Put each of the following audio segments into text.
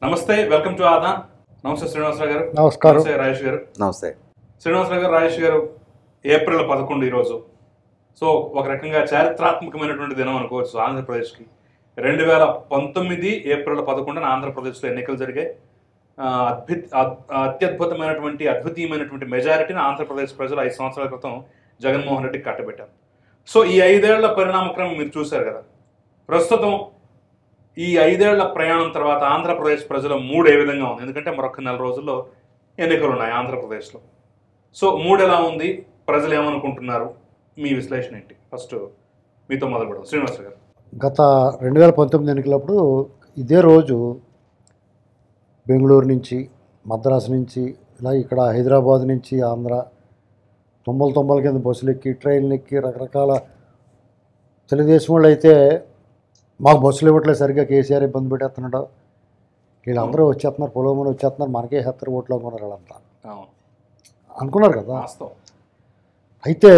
నమస్తే, welcome to ఆదా. నమస్తే శ్రీనివాసరావు గారు. నమస్కారం. నమస్తే రాజేష్ గారు. నమస్తే శ్రీనివాసరావు గారు, రాజేష్ గారు, ఏప్రిల్ 11 ఈరోజు. సో ఒక రకంగా చారిత్రాత్మకమైనటువంటి దినం అనుకోవచ్చు ఆంధ్రప్రదేశ్కి. 2019 ఏప్రిల్ 11 ఆంధ్రప్రదేశ్లో ఎన్నికలు జరిగాయి. అద్భుతమైనటువంటి మెజారిటీని ఆంధ్రప్రదేశ్ ప్రజలు 5 సంవత్సరాల క్రితం జగన్మోహన్ రెడ్డికి కట్టబెట్టారు. సో ఈ 5 ఏళ్ల పరిణామక్రమం మీరు చూశారు కదా. ప్రస్తుతం ఈ 5 ఏళ్ల ప్రయాణం తర్వాత ఆంధ్రప్రదేశ్ ప్రజల మూడ్ ఏ విధంగా ఉంది? ఎందుకంటే మరొక 4 రోజుల్లో ఎన్నికలు ఉన్నాయి ఆంధ్రప్రదేశ్లో. సో మూడ్ ఎలా ఉంది, ప్రజలు ఏమనుకుంటున్నారు, మీ విశ్లేషణ ఏంటి? ఫస్ట్ మీతో మొదలు పెడదాం శ్రీనివాస్ గారు. గత 2019 ఎన్నికలప్పుడు ఇదే రోజు బెంగళూరు నుంచి, మద్రాసు నుంచి, ఇలా ఇక్కడ హైదరాబాద్ నుంచి ఆంధ్ర తొంభల కింద బస్సులు ఎక్కి, ట్రైన్లు ఎక్కి, రకరకాల తెలుగుదేశం వాళ్ళు అయితే మాకు బస్సులు ఇవ్వట్లేదు సరిగ్గా, కేసీఆర్ ఇబ్బంది పెట్టేస్తున్నాడు, వీళ్ళందరూ వచ్చేస్తున్నారు, పొలమని వచ్చేస్తున్నారు, మనకే హెత్తరు ఓట్లు అనుకున్నారు వాళ్ళంతా అనుకున్నారు కదా. అయితే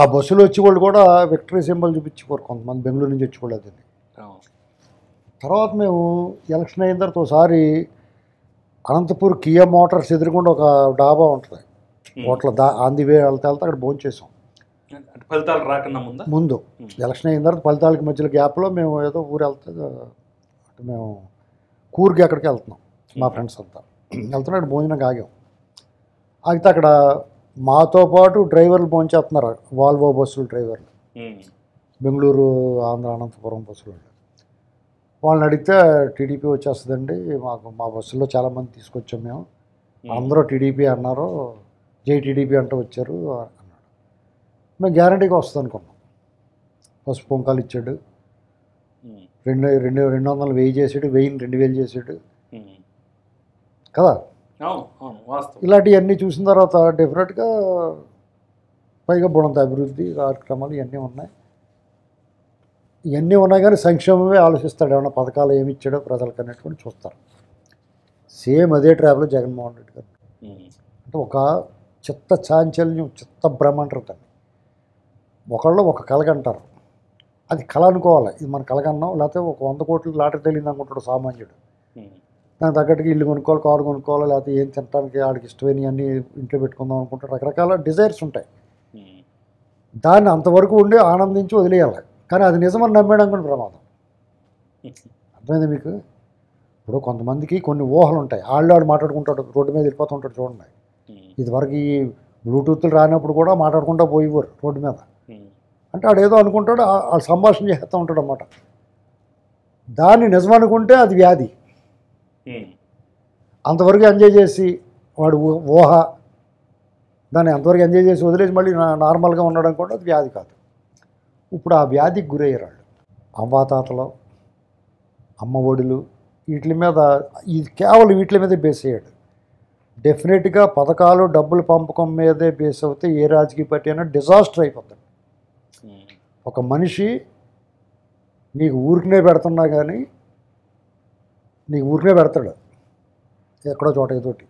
ఆ బస్సులో వచ్చి వాళ్ళు కూడా విక్టరీ సింబల్ చూపించుకోరు కొంతమంది, బెంగళూరు నుంచి వచ్చి. తర్వాత మేము ఎలక్షన్ అయిన తర్వాత ఒకసారి అనంతపూర్ కియా మోటార్స్ ఎదురుకుండా ఒక డాబా ఉంటుంది, హోటల్ ఆన్ ది వే వెళ్తే అక్కడ భోజనం చేసాం. ఫలితాలు రాకన్నా ముందు ఎలక్షన్ అయిన తర్వాత ఫలితాలకి మధ్యలో గ్యాప్లో మేము ఏదో ఊరు వెళ్తే మేము కూర్కి అక్కడికి వెళ్తున్నాం, మా ఫ్రెండ్స్ అంతా వెళ్తున్నాడు, భోజనం ఆగాం. ఆగితే అక్కడ మాతో పాటు డ్రైవర్లు భోంచేస్తున్నారు, వాల్వో బస్సులు డ్రైవర్లు, బెంగళూరు ఆంధ్ర అనంతపురం బస్సులు. వాళ్ళని అడిగితే టీడీపీ వచ్చేస్తుందండి, మా బస్సుల్లో చాలామంది తీసుకొచ్చాం, మేము అందరూ టీడీపీ అన్నారు, జై టీడీపీ అంటూ వచ్చారు అన్నాడు. మేము గ్యారంటీగా వస్తుంది అనుకున్నాం. పసుపు పొంకాలు ఇచ్చాడు, 200 1000 చేసాడు, 1000 2000 చేసాడు కదా. ఇలాంటివన్నీ చూసిన తర్వాత డెఫినెట్గా పైగా బుడంత అభివృద్ధి కార్యక్రమాలు ఇవన్నీ ఉన్నాయి కానీ సంక్షేమమే ఆలోచిస్తాడు, ఏమన్నా పథకాలు ఏమి ఇచ్చాడో ప్రజలకు అనేటువంటి చూస్తారు. సేమ్ అదే ట్రాప్లో జగన్మోహన్ రెడ్డి గారు అంటే ఒక చిత్త చాంచల్యం, చిత్త భ్రమ అంటారు దాన్ని. ఒకళ్ళు ఒక కలగంటారు, అది కళ అనుకోవాలి, ఇది మన కలగన్నాం, లేకపోతే ఒక 100 కోట్లు లాటరీ తగిలింది అనుకుంటాడు సామాన్యుడు. దానికి తగ్గట్టుగా ఇల్లు కొనుక్కోవాలి, కారు కొనుక్కోవాలి, లేకపోతే ఏం తినడానికి ఆడికి ఇష్టమైనవి అన్నీ ఇంట్లో పెట్టుకుందాం అనుకుంటారు, రకరకాల డిజైర్స్ ఉంటాయి. దాన్ని అంతవరకు ఉండి ఆనందించి వదిలేయాలి, కానీ అది నిజమని నమ్మేయడం కూడా ప్రమాదం. అర్థమైంది మీకు? ఇప్పుడు కొంతమందికి కొన్ని ఊహలు ఉంటాయి, ఆడు మాట్లాడుకుంటాడు, రోడ్డు మీద వెళ్ళిపోతుంటాడు చూడండి. ఇదివరకు ఈ బ్లూటూత్లు రానప్పుడు కూడా మాట్లాడుకుంటూ పోయేవారు రోడ్డు మీద. అంటే ఆడేదో అనుకుంటాడు, ఆ సంభాషణ చేస్తూ ఉంటాడు అన్నమాట. దాన్ని నిజమనుకుంటే అది వ్యాధి. అంతవరకు ఎంజాయ్ చేసి వాడు ఊహ, దాన్ని అంతవరకు ఎంజాయ్ చేసి వదిలేసి మళ్ళీ నార్మల్గా ఉండడం కూడా అది వ్యాధి కాదు. ఇప్పుడు ఆ వ్యాధికి గురయ్యారు వాళ్ళు. అవ్వాతాతలు, అమ్మ ఒడులు, వీటి మీద, ఇది కేవలం వీటి మీదే బేస్ అయ్యాడు. డెఫినెట్గా పథకాలు డబ్బులు పంపకం మీదే బేస్ అవుతే ఏ రాజకీయ పార్టీ అయినా డిజాస్టర్ అయిపోతుంది. ఒక మనిషి నీకు ఊరికనే పెడుతున్నా కానీ నీకు ఊరికనే పెడతాడు ఎక్కడో చోట ఏదోటి,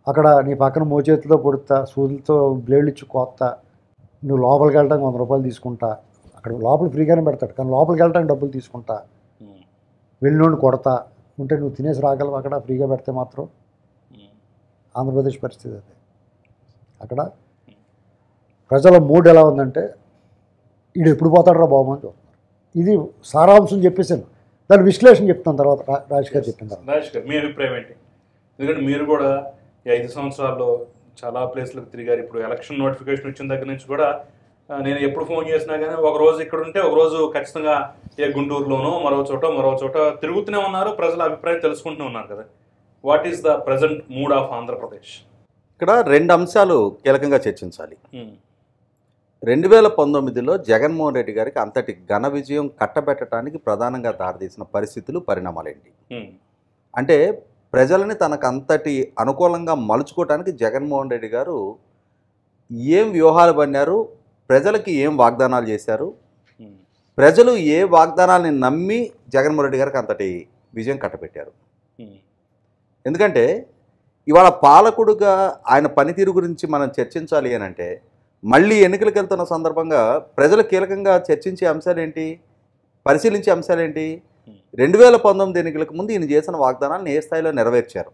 అక్కడ నీ పక్కన మోచేతితో పొడుతా, సూదులతో బ్లేడ్లు ఇచ్చి కోస్తా, నువ్వు లోపలికి వెళ్ళడానికి 100 రూపాయలు తీసుకుంటా, అక్కడ లోపల ఫ్రీగానే పెడతాడు కానీ లోపలికి వెళ్ళడానికి డబ్బులు తీసుకుంటా, వెళ్ళినోడిని కొడతా ఉంటే నువ్వు తినేసి రాగలవు అక్కడ ఫ్రీగా పెడితే మాత్రం. ఆంధ్రప్రదేశ్ పరిస్థితి అదే. అక్కడ ప్రజల మూడ్ ఎలా ఉందంటే వీడు ఎప్పుడు పోతాడు రా బాబు అని చూస్తున్నారు. ఇది సారాంశం చెప్పేసాను, దాని విశ్లేషణ చెప్తాను తర్వాత రాజేష్ గారు చెప్పిన తర్వాత. రాజేష్ గారు, మీ అభిప్రాయం ఏంటి? ఎందుకంటే మీరు కూడా ఈ 5 సంవత్సరాల్లో చాలా ప్లేస్లకు తిరిగారు. ఇప్పుడు ఎలక్షన్ నోటిఫికేషన్ వచ్చిన దగ్గర నుంచి కూడా నేను ఎప్పుడు ఫోన్ చేసినా కానీ ఒకరోజు ఇక్కడ ఉంటే ఒకరోజు ఖచ్చితంగా ఏ గుంటూరులోనో మరో చోట తిరుగుతూనే ఉన్నారు, ప్రజల అభిప్రాయం తెలుసుకుంటూనే ఉన్నారు కదా. What is the present mood of Andhra Pradesh? ఇక్కడ 2 అంశాలు కీలకంగా చర్చించాలి. 2019లో జగన్మోహన్ రెడ్డి గారికి అంతటి ఘన విజయం కట్టబెట్టడానికి ప్రధానంగా దారితీసిన పరిస్థితులు, పరిణామాలేంటి అంటే ప్రజలని తనకు అంతటి అనుకూలంగా మలుచుకోవడానికి జగన్మోహన్ రెడ్డి గారు ఏం వ్యూహాలు పన్నారు, ప్రజలకి ఏం వాగ్దానాలు చేశారు, ప్రజలు ఏ వాగ్దానాలని నమ్మి జగన్మోహన్ రెడ్డి గారికి అంతటి విజయం కట్టబెట్టారు. ఎందుకంటే ఇవాళ పాలకుడుగా ఆయన పనితీరు గురించి మనం చర్చించాలి అని అంటే మళ్ళీ ఎన్నికలకు వెళ్తున్న సందర్భంగా ప్రజలు కీలకంగా చర్చించే అంశాలేంటి, పరిశీలించే అంశాలేంటి? 2019 ఎన్నికలకు ముందు ఈయన చేసిన వాగ్దానాలను ఏ స్థాయిలో నెరవేర్చారు?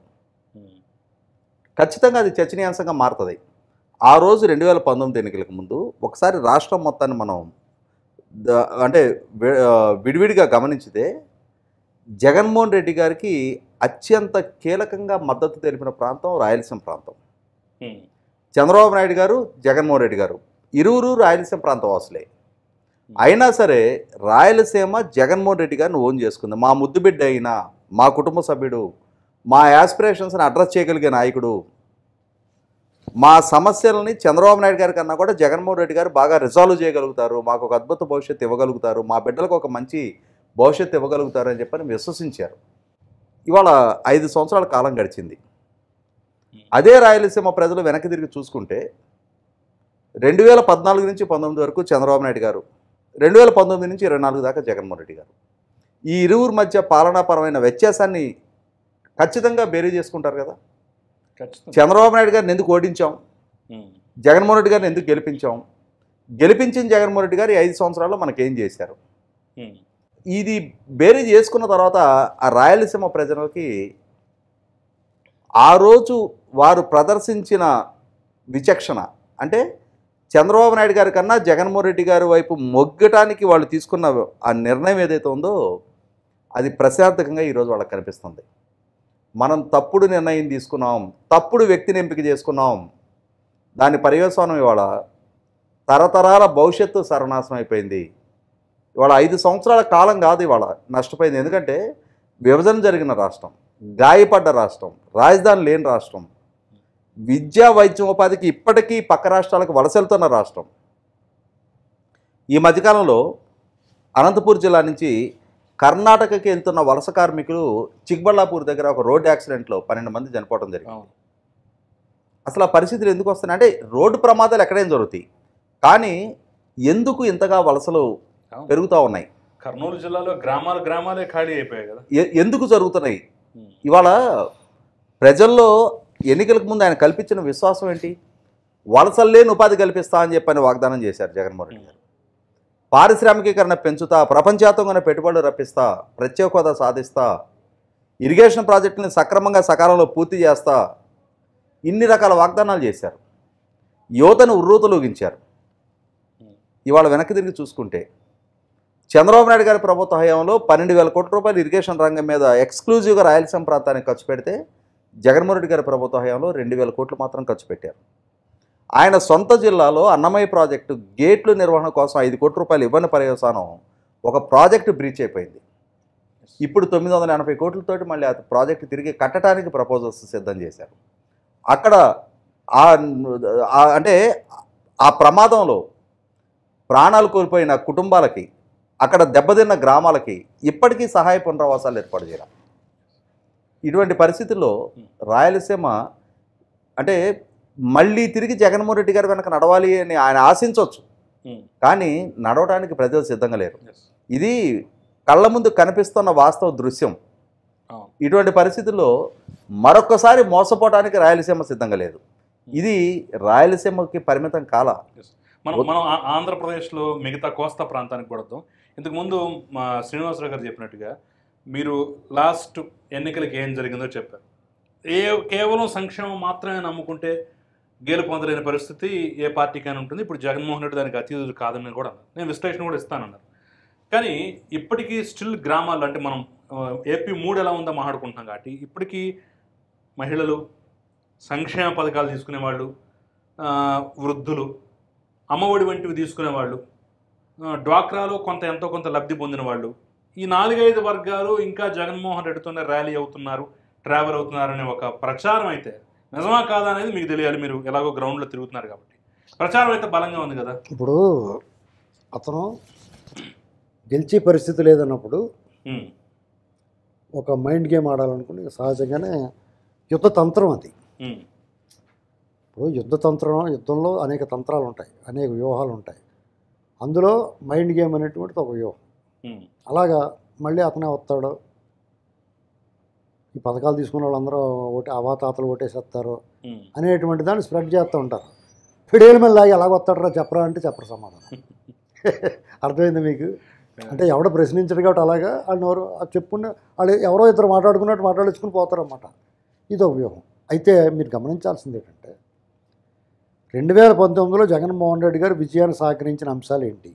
ఖచ్చితంగా అది చర్చనీయాంశంగా మారుతుంది. ఆ రోజు 2019 ఎన్నికలకు ముందు ఒకసారి రాష్ట్రం మొత్తాన్ని మనం అంటే విడివిడిగా గమనించితే జగన్మోహన్ రెడ్డి గారికి అత్యంత కీలకంగా మద్దతు తెలిపిన ప్రాంతం రాయలసీమ ప్రాంతం. చంద్రబాబు నాయుడు గారు, జగన్మోహన్ రెడ్డి గారు ఇరువురు రాయలసీమ ప్రాంత వాసులే. అయినా సరే రాయలసీమ జగన్మోహన్ రెడ్డి గారిని ఓన్ చేసుకుంది. మా ముద్దు బిడ్డ అయినా, మా కుటుంబ సభ్యుడు, మా యాస్పిరేషన్స్ని అడ్రస్ చేయగలిగే నాయకుడు, మా సమస్యలని చంద్రబాబు నాయుడు గారి కన్నా కూడా జగన్మోహన్ రెడ్డి గారు బాగా రిజాల్వ్ చేయగలుగుతారు, మాకు ఒక అద్భుత భవిష్యత్తు ఇవ్వగలుగుతారు, మా బిడ్డలకు ఒక మంచి భవిష్యత్తు ఇవ్వగలుగుతారు అని చెప్పని విశ్వసించారు. ఇవాళ 5 సంవత్సరాల కాలం గడిచింది. అదే రాయలసీమ ప్రజలు వెనక్కి తిరిగి చూసుకుంటే 2014 నుంచి 19 వరకు చంద్రబాబు నాయుడు గారు, 2019 నుంచి 24 దాకా జగన్మోహన్ రెడ్డి గారు. ఈ ఇరువురి మధ్య పాలనాపరమైన వ్యత్యాసాన్ని ఖచ్చితంగా బేరీ చేసుకుంటారు కదా. చంద్రబాబు నాయుడు గారిని ఎందుకు ఓడించాం, జగన్మోహన్ రెడ్డి గారిని ఎందుకు గెలిపించాం, గెలిపించిన జగన్మోహన్ రెడ్డి గారు 5 సంవత్సరాల్లో మనకేం చేశారు, ఇది బేరీ చేసుకున్న తర్వాత ఆ రాయలసీమ ప్రజలకి ఆ రోజు వారు ప్రదర్శించిన విచక్షణ అంటే చంద్రబాబు నాయుడు గారి కన్నా జగన్మోహన్ రెడ్డి గారి వైపు మొగ్గటానికి వాళ్ళు తీసుకున్న ఆ నిర్ణయం ఏదైతే ఉందో అది ప్రశాంతకంగా ఈరోజు వాళ్ళకి కనిపిస్తుంది. మనం తప్పుడు నిర్ణయం తీసుకున్నాం, తప్పుడు వ్యక్తిని ఎంపిక చేసుకున్నాం, దాని పర్యవసానం ఇవాళ తరతరాల భవిష్యత్తు సర్వనాశనం అయిపోయింది. ఇవాళ 5 సంవత్సరాల కాలం కాదు ఇవాళ నష్టపోయింది. ఎందుకంటే విభజన జరిగిన రాష్ట్రం, గాయపడ్డ రాష్ట్రం, రాజధాని లేని రాష్ట్రం, విద్యా వైద్యం ఉపాధికి ఇప్పటికీ పక్క రాష్ట్రాలకు వలసెళ్తున్న రాష్ట్రం. ఈ మధ్యకాలంలో అనంతపూర్ జిల్లా నుంచి కర్ణాటకకి వెళ్తున్న వలస కార్మికులు చిక్బళ్ళాపూర్ దగ్గర ఒక రోడ్ యాక్సిడెంట్లో 12 మంది చనిపోవడం జరిగింది. అసలు ఆ పరిస్థితులు ఎందుకు వస్తున్నాయి అంటే రోడ్డు ప్రమాదాలు ఎక్కడేం జరుగుతాయి, కానీ ఎందుకు ఇంతగా వలసలు పెరుగుతూ ఉన్నాయి? కర్నూలు జిల్లాలో గ్రామాలే ఖాళీ అయిపోయాయి కదా. ఎందుకు జరుగుతున్నాయి? ఇవాళ ప్రజల్లో ఎన్నికలకు ముందు ఆయన కల్పించిన విశ్వాసం ఏంటి? వలసలు లేని ఉపాధి కల్పిస్తా అని చెప్పని వాగ్దానం చేశారు జగన్మోహన్ రెడ్డి గారు. పారిశ్రామికీకరణ పెంచుతా, ప్రపంచవ్యాప్తంగా పెట్టుబడులు రప్పిస్తా, ప్రత్యేక హోదా సాధిస్తా, ఇరిగేషన్ ప్రాజెక్టుని సక్రమంగా సకాలంలో పూర్తి చేస్తా, ఇన్ని రకాల వాగ్దానాలు చేశారు. యువతను ఉర్రూతలూగించారు. ఇవాళ వెనక్కి తిరిగి చూసుకుంటే చంద్రబాబు నాయుడు గారి ప్రభుత్వ హయాంలో 12,000 కోట్ల రూపాయలు ఇరిగేషన్ రంగం మీద ఎక్స్క్లూజివ్గా రాయలసీమ ప్రాంతానికి ఖర్చు పెడితే జగన్మోహన్ రెడ్డి గారి ప్రభుత్వ హయాంలో 2,000 కోట్లు మాత్రం ఖర్చు పెట్టారు. ఆయన సొంత జిల్లాలో అన్నమయ్య ప్రాజెక్టు గేట్లు నిర్వహణ కోసం 5 కోట్ల రూపాయలు ఇవ్వని పర్యవసానం ఒక ప్రాజెక్టు బ్రీచ్ అయిపోయింది. ఇప్పుడు 980 కోట్లతోటి మళ్ళీ ఆ ప్రాజెక్టు తిరిగి కట్టడానికి ప్రపోజల్స్ సిద్ధం చేశారు. అక్కడ అంటే ఆ ప్రమాదంలో ప్రాణాలు కోల్పోయిన కుటుంబాలకి, అక్కడ దెబ్బతిన్న గ్రామాలకి ఇప్పటికీ సహాయ పునరావాసాలు ఏర్పాటు చేయాలి. ఇటువంటి పరిస్థితుల్లో రాయలసీమ అంటే మళ్ళీ తిరిగి జగన్మోహన్ రెడ్డి గారు వెనక నడవాలి అని ఆయన ఆశించవచ్చు, కానీ నడవడానికి ప్రజలు సిద్ధంగా లేరు. ఇది కళ్ళ ముందు కనిపిస్తున్న వాస్తవ దృశ్యం. ఇటువంటి పరిస్థితుల్లో మరొకసారి మోసపోవడానికి రాయలసీమ సిద్ధంగా లేదు. ఇది రాయలసీమకి పరిమితం కాల. మనం ఆంధ్రప్రదేశ్లో మిగతా కోస్తా ప్రాంతానికి కొడతాం. ఇంతకుముందు మా శ్రీనివాసరావు గారు చెప్పినట్టుగా మీరు లాస్ట్ ఎన్నికలకు ఏం జరిగిందో చెప్పారు. కేవలం సంక్షేమం మాత్రమే నమ్ముకుంటే గెలుపు పొందలేని పరిస్థితి ఏ పార్టీకైనా ఉంటుంది. ఇప్పుడు జగన్మోహన్ రెడ్డి దానికి అతీతుడు కాదని కూడా అన్నారు. నేను విశ్లేషణ కూడా ఇస్తానన్నారు. కానీ ఇప్పటికీ స్టిల్ గ్రామాల్లో అంటే మనం ఏపీ 3 ఎలా ఉందో మాట్లాడుకుంటున్నాం కాబట్టి ఇప్పటికీ మహిళలు, సంక్షేమ పథకాలు తీసుకునేవాళ్ళు, వృద్ధులు, అమ్మఒడి వంటివి తీసుకునేవాళ్ళు, డ్వాక్రాలో ఎంతో కొంత లబ్ధి పొందిన వాళ్ళు, ఈ 4-5 వర్గాలు ఇంకా జగన్మోహన్ రెడ్డితోనే ర్యాలీ అవుతున్నారు, ట్రావెల్ అవుతున్నారు అనే ఒక ప్రచారం అయితే నిజమా కాదా అనేది మీకు తెలియాలి. మీరు ఎలాగో గ్రౌండ్లో తిరుగుతున్నారు కాబట్టి ప్రచారం అయితే బలంగా ఉంది కదా. ఇప్పుడు అతను గెలిచే పరిస్థితి లేదన్నప్పుడు ఒక మైండ్ గేమ్ ఆడాలనుకుని సహజంగానే యుద్ధ తంత్రం అది. ఇప్పుడు యుద్ధంలో అనేక తంత్రాలు ఉంటాయి, అనేక వ్యూహాలు ఉంటాయి. అందులో మైండ్ గేమ్ అనేటువంటిది ఒక వ్యూహం. అలాగా మళ్ళీ అతనే వస్తాడు, ఈ పథకాలు తీసుకున్న వాళ్ళందరూ అవాతాతలు ఓటేసేస్తారు అనేటువంటి దాన్ని స్ప్రెడ్ చేస్తూ ఉంటారు. ఫిడేల మీద లాగి అలాగ వస్తాడరా చెప్పరా అంటే చెప్పరు సమాధానం. అర్థమైంది మీకు? అంటే ఎవడో ప్రశ్నించడు కాబట్టి అలాగా వాళ్ళు ఎవరు చెప్పుకుని వాళ్ళు ఎవరో ఇద్దరు మాట్లాడుకున్నట్టు మాట్లాడించుకుని పోతారన్నమాట. ఇది ఒక వ్యూహం. అయితే మీరు గమనించాల్సింది ఏంటంటే 2019లో జగన్మోహన్ రెడ్డి గారు విజయాన్ని సహకరించిన అంశాలు ఏంటి,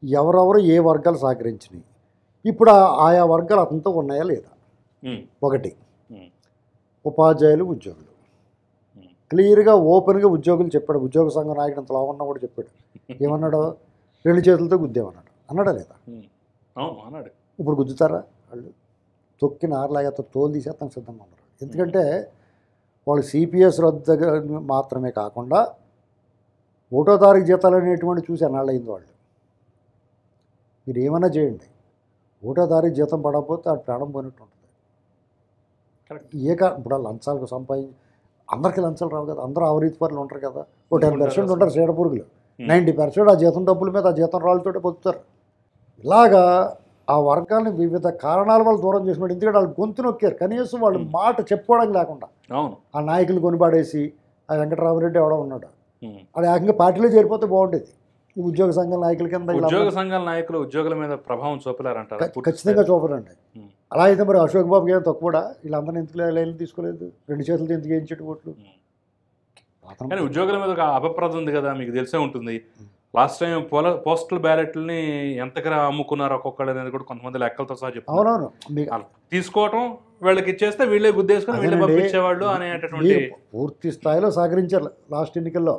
ఎవరెవరు ఏ వర్గాలు సహకరించినాయి, ఇప్పుడు ఆయా వర్గాలు అతనితో ఉన్నాయా లేదా. ఒకటి, ఉపాధ్యాయులు ఉద్యోగులు క్లియర్గా ఓపెన్గా ఉద్యోగులు చెప్పాడు. ఉద్యోగ సంఘ నాయకుడు అంత లావున్నా కూడా చెప్పాడు. ఏమన్నాడు? 2 చేతులతో గుద్దేమన్నాడు. అన్నాడా లేదా? అన్నాడు. ఇప్పుడు గుద్దుతారా? వాళ్ళు తొక్కి నారలాగా తోలు తీసేస్తాను సిద్ధంగా ఉన్నారు. ఎందుకంటే వాళ్ళు సిపిఎస్ రద్దు దగ్గర మాత్రమే కాకుండా 1వ తారీఖు జీతాలు అనేటువంటి చూసి అన్నాళ్ళయింది వాళ్ళు. మీరు ఏమైనా చేయండి, 1వ తారీఖు జీతం పడకపోతే ఆ ప్రాణం పోయినట్టు ఉంటుంది. ఇప్పుడు లంచాలకు సంపాదించి అందరికీ లంచాలు రావు కదా, అందరూ అవినీతి పనులు ఉంటారు కదా. 10% ఉంటారు చీడపురుగులు, 90% ఆ జీతం డబ్బుల మీద ఆ జీతం రాళ్ళతోటే పొందుతారు. ఇలాగా ఆ వర్గాన్ని వివిధ కారణాల వల్ల దూరం చేసినట్టు. ఎందుకంటే వాళ్ళు గొంతు నొక్కారు, కనీసం వాళ్ళు మాట చెప్పుకోవడం లేకుండా ఆ నాయకులు కొనిపాడేసి ఆ వెంకటరామరెడ్డి ఎవడో ఉన్నాడు, అది ఏకంగా పార్టీలో చేరిపోతే బాగుండేది. ఈ ఉద్యోగ సంఘాల నాయకుల కింద ఉద్యోగ సంఘాల నాయకులు ఉద్యోగుల మీద ప్రభావం చూపలేరంటారు. ఖచ్చితంగా చూపరండి. అలా అయితే మరి అశోక్ బాబుకి ఏం తక్కువ కూడా, వీళ్ళందరినీ ఎందుకు లైన్లు తీసుకోలేదు, 2 చేతులతో ఎందుకు వేయించేటి ఓట్లు. కానీ ఉద్యోగుల మీద ఒక అపప్రద ఉంది కదా, మీకు తెలిసే ఉంటుంది. లాస్ట్ టైం పోస్టల్ బ్యాలెట్లని ఎంతగా అమ్ముకున్నారు ఒక్కొక్కళ్ళు అనేది కూడా కొంతమంది లెక్కలతో సహా చెప్పారు. అవునవును, తీసుకోవటం వీళ్ళకి ఇచ్చేస్తే వీళ్ళే గుద్దేసుకొని వీళ్ళే పంపించేవాళ్ళు అనేటటువంటి పూర్తి స్థాయిలో సహకరించారు. లాస్ట్ ఎన్నికల్లో